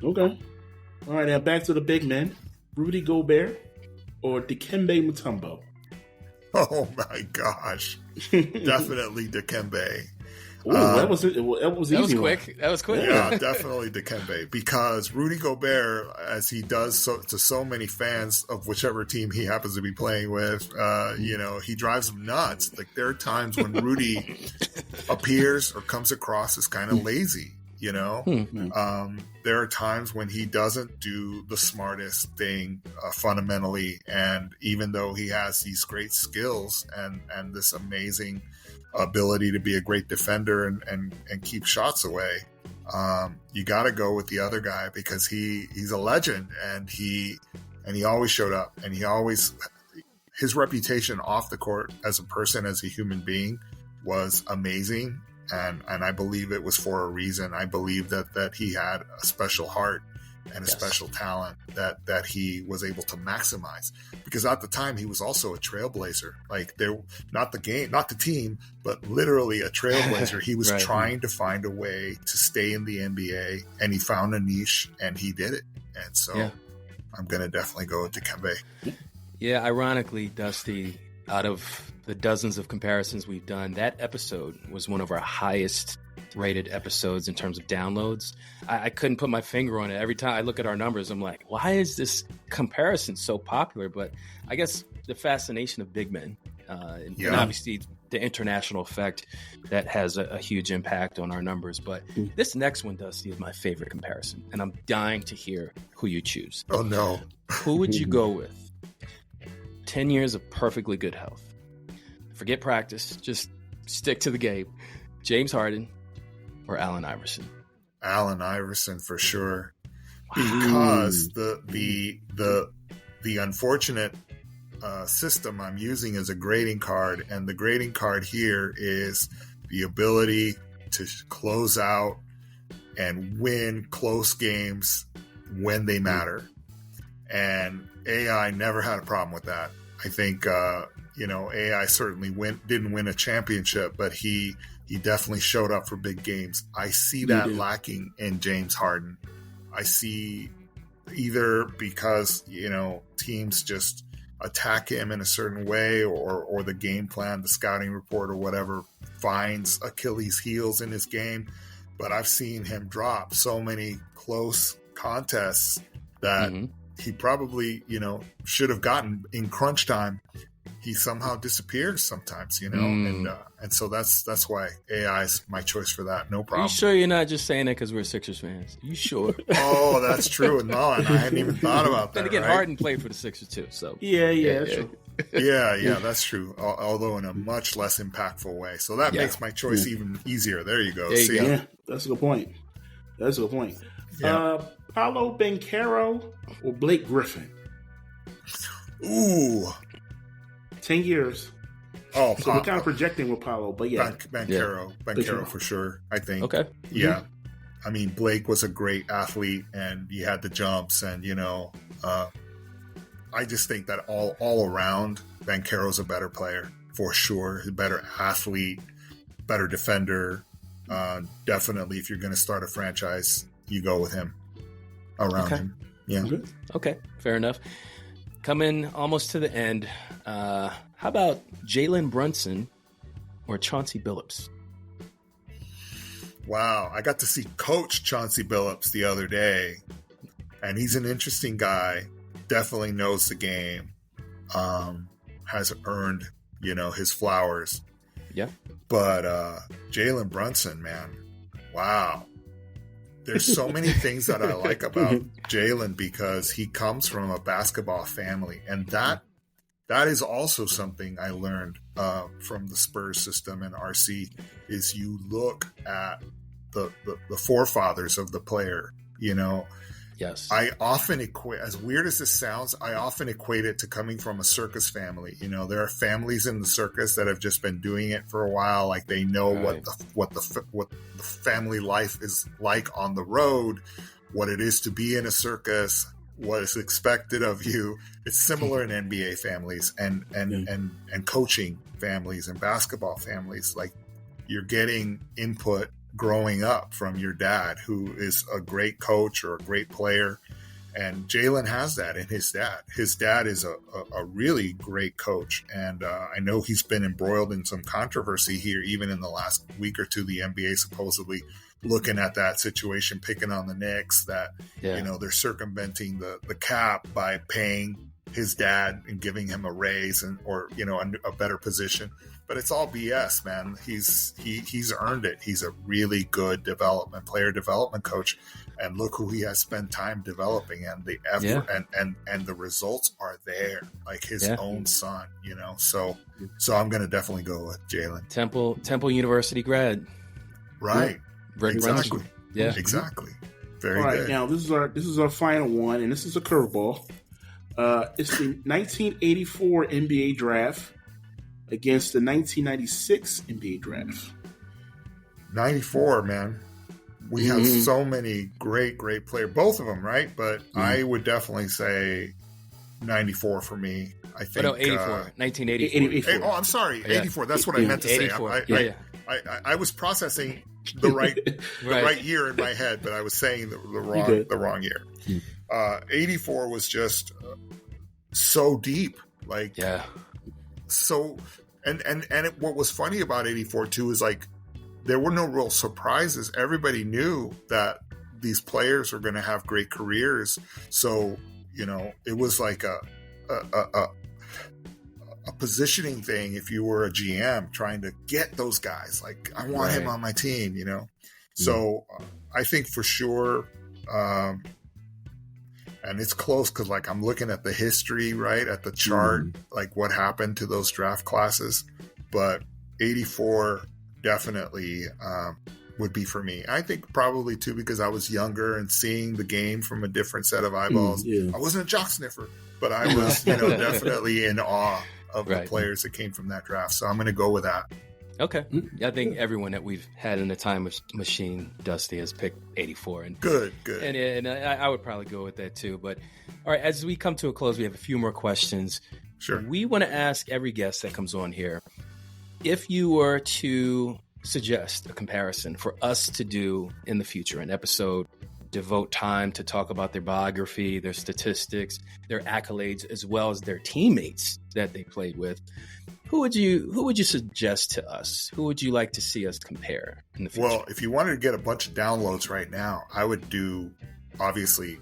Okay. All right, now back to the big men. Rudy Gobert or Dikembe Mutombo? Oh my gosh. Definitely Dikembe. That was easy. That was quick. Yeah, definitely Dikembe, because Rudy Gobert, as he does to so many fans of whichever team he happens to be playing with, he drives them nuts. Like, there are times when Rudy appears or comes across as kind of lazy. There are times when he doesn't do the smartest thing fundamentally, and even though he has these great skills and this amazing ability to be a great defender and keep shots away, you got to go with the other guy because he's a legend, and he always showed up, and his reputation off the court as a person, as a human being, was amazing. And I believe it was for a reason. I believe that he had a special heart and a special talent that he was able to maximize. Because at the time, he was also a trailblazer. Like, not the team, but literally a trailblazer. He was trying to find a way to stay in the NBA, and he found a niche, and he did it. And so I'm going to definitely go with Dikembe. Yeah, ironically, Dusty, out of the dozens of comparisons we've done, that episode was one of our highest rated episodes in terms of downloads. I couldn't put my finger on it. Every time I look at our numbers, I'm like, why is this comparison so popular? But I guess the fascination of big men. And obviously the international effect that has a huge impact on our numbers. But this next one, Dusty, is my favorite comparison, and I'm dying to hear who you choose. Oh, no. Who would you go with? 10 years of perfectly good health. Forget practice. Just stick to the game. James Harden or Allen Iverson? Allen Iverson for sure. Because the unfortunate system I'm using as a grading card, and the grading card here is the ability to close out and win close games when they matter. And AI never had a problem with that. I think, AI certainly didn't win a championship, but he definitely showed up for big games. I see that lacking in James Harden. I see either because, teams just attack him in a certain way, or the game plan, the scouting report or whatever finds Achilles heels in his game. But I've seen him drop so many close contests that he probably, should have gotten in crunch time. He somehow disappears sometimes, and so that's why AI is my choice for that. No problem. Are you sure you're not just saying that because we're Sixers fans? Are you sure? Oh, that's true. No, and I hadn't even thought about that. And again, right? Harden played for the Sixers too, so yeah, that's true. Yeah, that's true. Although in a much less impactful way. So that makes my choice even easier. There you go. See? Yeah, that's a good point. Yeah. Paolo Banchero or Blake Griffin? Ooh. 10 years. Oh, so we're kind of projecting with Paolo, but Banchero for sure, I think. Okay. Yeah. I mean, Blake was a great athlete, and he had the jumps, and, I just think that all around, Banchero's a better player, for sure. A better athlete, better defender. Definitely, if you're going to start a franchise, you go with him around him. Yeah. Okay, fair enough. Coming almost to the end, how about Jalen Brunson or Chauncey Billups? Wow, I got to see Coach Chauncey Billups the other day, and he's an interesting guy. Definitely knows the game. Has earned, his flowers. Yeah. But Jalen Brunson, man, wow. There's so many things that I like about Jalen because he comes from a basketball family, and that is also something I learned from the Spurs system and RC is you look at the forefathers of the player, Yes. I often equate, as weird as this sounds, I often equate it to coming from a circus family. There are families in the circus that have just been doing it for a while. Like they know what the family life is like on the road, what it is to be in a circus, what is expected of you. It's similar in NBA families and coaching families and basketball families. Like you're getting input growing up from your dad, who is a great coach or a great player. And Jalen has that in his dad. His dad is a really great coach. And I know he's been embroiled in some controversy here, even in the last week or two, the NBA supposedly looking at that situation, picking on the Knicks, that, they're circumventing the cap by paying his dad and giving him a raise or a better position. But it's all BS, man. He's earned it. He's a really good player development coach, and look who he has spent time developing, and the effort and the results are there, like his own son. So I'm going to definitely go with Jalen. Temple University grad, right? Exactly. Yeah, exactly. Very all right, good. Now this is our final one, and this is a curveball. It's the 1984 NBA draft against the 1996 NBA draft. 94, man. We have so many great players. Both of them, right? But I would definitely say 94 for me. I think. 84. 1984. Oh, I'm sorry. 84. That's what I meant to say. I was processing the right year in my head, but I was saying the wrong year. 84 was just so deep. So, what was funny about 84 too is like there were no real surprises. Everybody knew that these players were going to have great careers. So, it was like a a positioning thing if you were a GM trying to get those guys. Like, I want him on my team, So I think for sure, and it's close because, like, I'm looking at the history, right, at the chart, like what happened to those draft classes. But 84 definitely would be for me. I think probably, too, because I was younger and seeing the game from a different set of eyeballs. I wasn't a jock sniffer, but I was, definitely in awe of the players that came from that draft. So I'm going to go with that. Okay. I think everyone that we've had in the time machine, Dusty, has picked 84. And good. And I would probably go with that too. But all right, as we come to a close, we have a few more questions. Sure. We want to ask every guest that comes on here, if you were to suggest a comparison for us to do in the future, an episode, devote time to talk about their biography, their statistics, their accolades, as well as their teammates that they played with, who would you suggest to us? Who would you like to see us compare in the future? Well, if you wanted to get a bunch of downloads right now, I would do, obviously,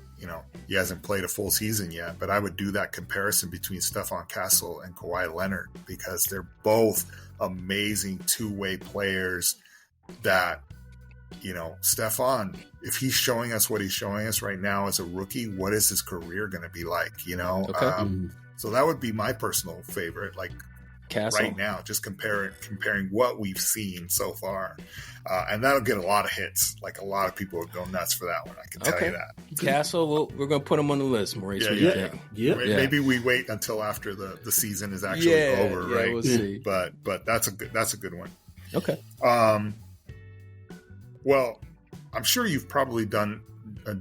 he hasn't played a full season yet, but I would do that comparison between Stephon Castle and Kawhi Leonard, because they're both amazing two-way players that, Stephon, if he's showing us what he's showing us right now as a rookie, what is his career going to be like, Okay. So that would be my personal favorite, like, Castle. Right now, just comparing what we've seen so far. And that'll get a lot of hits. Like, a lot of people would go nuts for that one, I can tell you that. Castle, we're going to put him on the list, Maurice. Yeah. Maybe we wait until after the season is actually over, right? We'll see. But that's a good one. Okay. Well, I'm sure you've probably done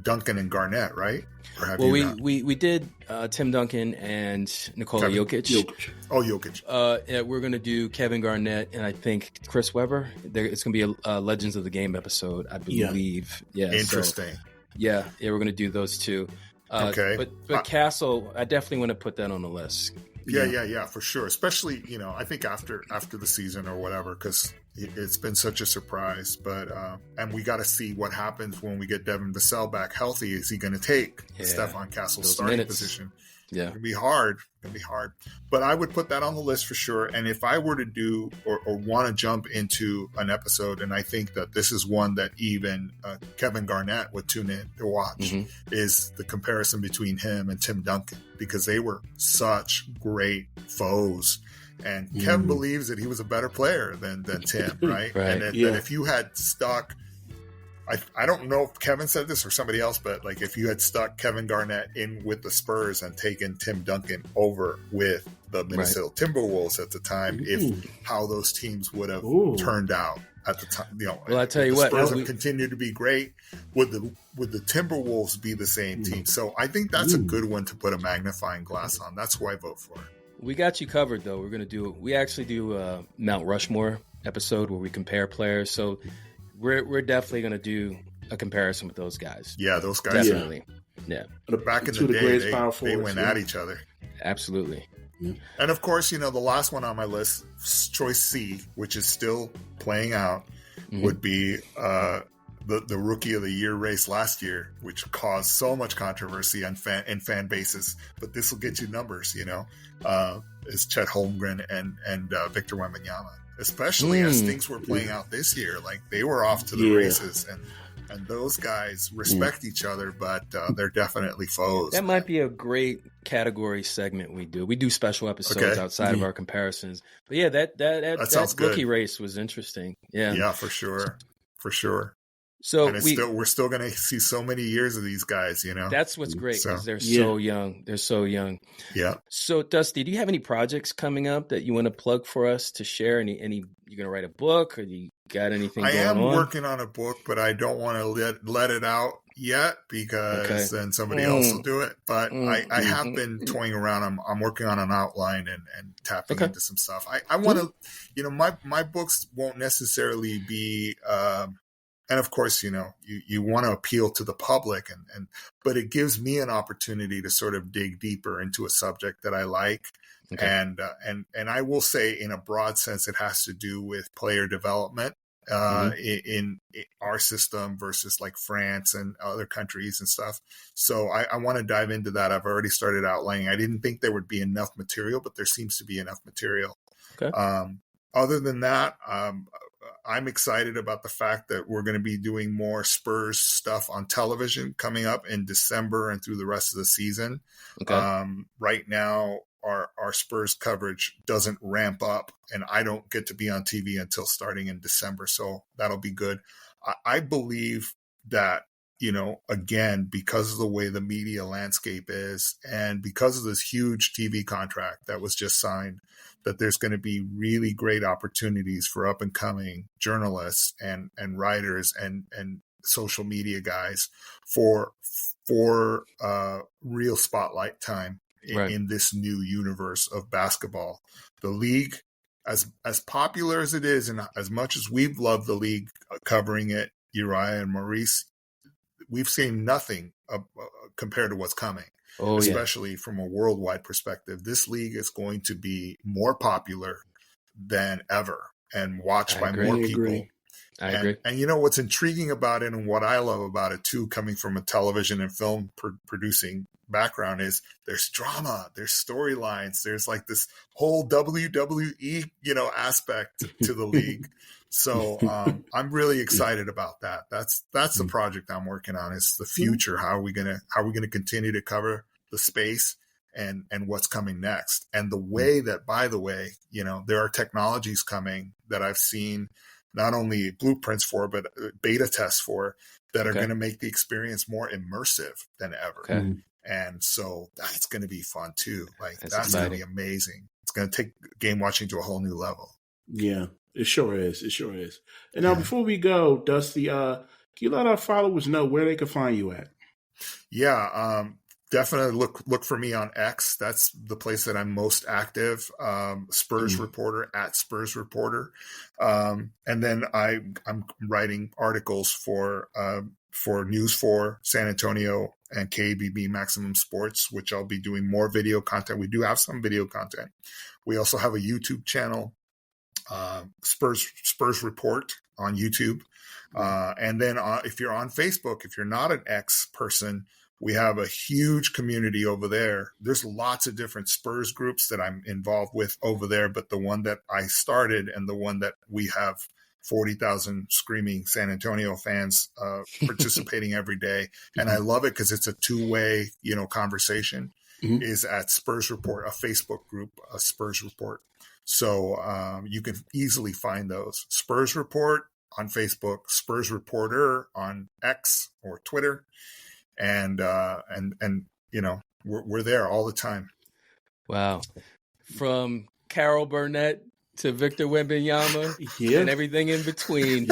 Duncan and Garnett, right? Or have well, you not? we did Tim Duncan and Nikola Jokic. Jokic. We're going to do Kevin Garnett and I think Chris Webber. It's going to be a Legends of the Game episode, I believe. Yeah. Interesting. So, we're going to do those two. Okay. But Castle, I definitely want to put that on the list. Yeah, for sure. Especially, I think after the season or whatever, because it's been such a surprise. But and we got to see what happens when we get Devin Vassell back healthy. Is he going to take Stephon Castle's starting position? Yeah, it's gonna be hard. But I would put that on the list for sure. And if I were to do or want to jump into an episode, and I think that this is one that even Kevin Garnett would tune in to watch, is the comparison between him and Tim Duncan, because they were such great foes. And Kevin believes that he was a better player than Tim, right? And that if you had stuck, I don't know if Kevin said this or somebody else, but like, if you had stuck Kevin Garnett in with the Spurs and taken Tim Duncan over with the Minnesota Timberwolves at the time, if how those teams would have turned out at the time, Well, I tell you what, Spurs have continued to be great. Would the Timberwolves be the same team? So I think that's a good one to put a magnifying glass on. That's who I vote for. We got you covered, though. We actually do a Mount Rushmore episode where we compare players. So we're definitely going to do a comparison with those guys. Yeah, those guys. Definitely. Yeah. Back in the day, they went at each other. Absolutely. Yeah. And of course, the last one on my list, choice C, which is still playing out, would be the Rookie of the Year race last year, which caused so much controversy in fan bases. But this will get you numbers, is Chet Holmgren and Victor Wembanyama, especially as things were playing out this year. Like, they were off to the races, and those guys respect each other, but they're definitely foes. That might be a great category segment we do. We do special episodes outside of our comparisons. But yeah, that rookie race was interesting. Yeah, for sure. So and we're still going to see so many years of these guys, That's what's great, because they're so young. They're so young. Yeah. So, Dusty, do you have any projects coming up that you want to plug for us to share? Any you going to write a book, or you got anything going on? I am working on a book, but I don't want to let it out yet, because then somebody else will do it. But I have been toying around. I'm working on an outline and tapping into some stuff. I want to, my books won't necessarily be, and of course, you want to appeal to the public, but it gives me an opportunity to sort of dig deeper into a subject that I like. Okay. And I will say, in a broad sense, it has to do with player development. in our system versus like France and other countries and stuff. So I want to dive into that. I've already started outlining. I didn't think there would be enough material, but there seems to be enough material. Okay. Other than that, I'm excited about the fact that we're going to be doing more Spurs stuff on television coming up in December and through the rest of the season. Okay. Right now, our Spurs coverage doesn't ramp up, and I don't get to be on TV until starting in December. So that'll be good. I believe that, again, because of the way the media landscape is and because of this huge TV contract that was just signed, that there's going to be really great opportunities for up and coming journalists and writers and social media guys for real spotlight time in this new universe of basketball. The league, as popular as it is, and as much as we've loved the league covering it, Uriah and Maurice, we've seen nothing compared to what's coming, especially from a worldwide perspective. This league is going to be more popular than ever and watched by more people. I agree. And what's intriguing about it, and what I love about it too, coming from a television and film producing background, is there's drama, there's storylines, there's like this whole WWE, aspect to the league. So I'm really excited about that. That's the project I'm working on. Is the future. How are we gonna continue to cover the space and what's coming next? And the way that, by the way, there are technologies coming that I've seen not only blueprints for, but beta tests for, that are going to make the experience more immersive than ever. Okay. And so that's going to be fun too. Like that's going to be amazing. It's going to take game watching to a whole new level. Yeah, it sure is. It sure is. And now before we go, Dusty, can you let our followers know where they can find you at? Yeah. Definitely look for me on X. That's the place that I'm most active. Spurs Reporter at Spurs Reporter. And then I'm writing articles for News 4, San Antonio, and KBB Maximum Sports, which I'll be doing more video content. We do have some video content. We also have a YouTube channel, Spurs Report on YouTube. And then if you're on Facebook, if you're not an X person, we have a huge community over there. There's lots of different Spurs groups that I'm involved with over there, but the one that I started and the one that we have 40,000 screaming San Antonio fans participating every day. And I love it because it's a two-way, conversation, is at Spurs Report, a Facebook group, a Spurs Report. So you can easily find those. Spurs Report on Facebook, Spurs Reporter on X or Twitter. And we're there all the time. Wow. From Carol Burnett to Victor Wembanyama and everything in between.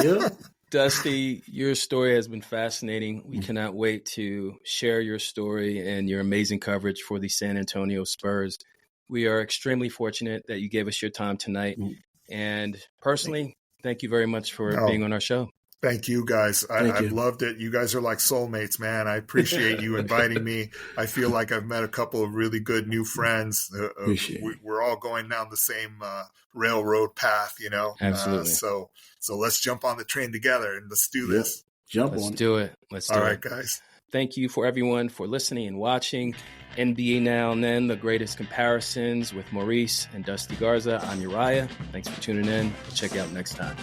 Dusty, your story has been fascinating. We cannot wait to share your story and your amazing coverage for the San Antonio Spurs. We are extremely fortunate that you gave us your time tonight. And personally, thank you very much for being on our show. Thank you, guys. I've loved it. You guys are like soulmates, man. I appreciate you inviting me. I feel like I've met a couple of really good new friends. We're all going down the same railroad path, Absolutely. So let's jump on the train together and let's do this. Let's do it. All right, guys. Thank you for everyone for listening and watching. NBA Now and Then, the greatest comparisons with Maurice and Dusty Garza. I'm Uriah. Thanks for tuning in. We'll check you out next time.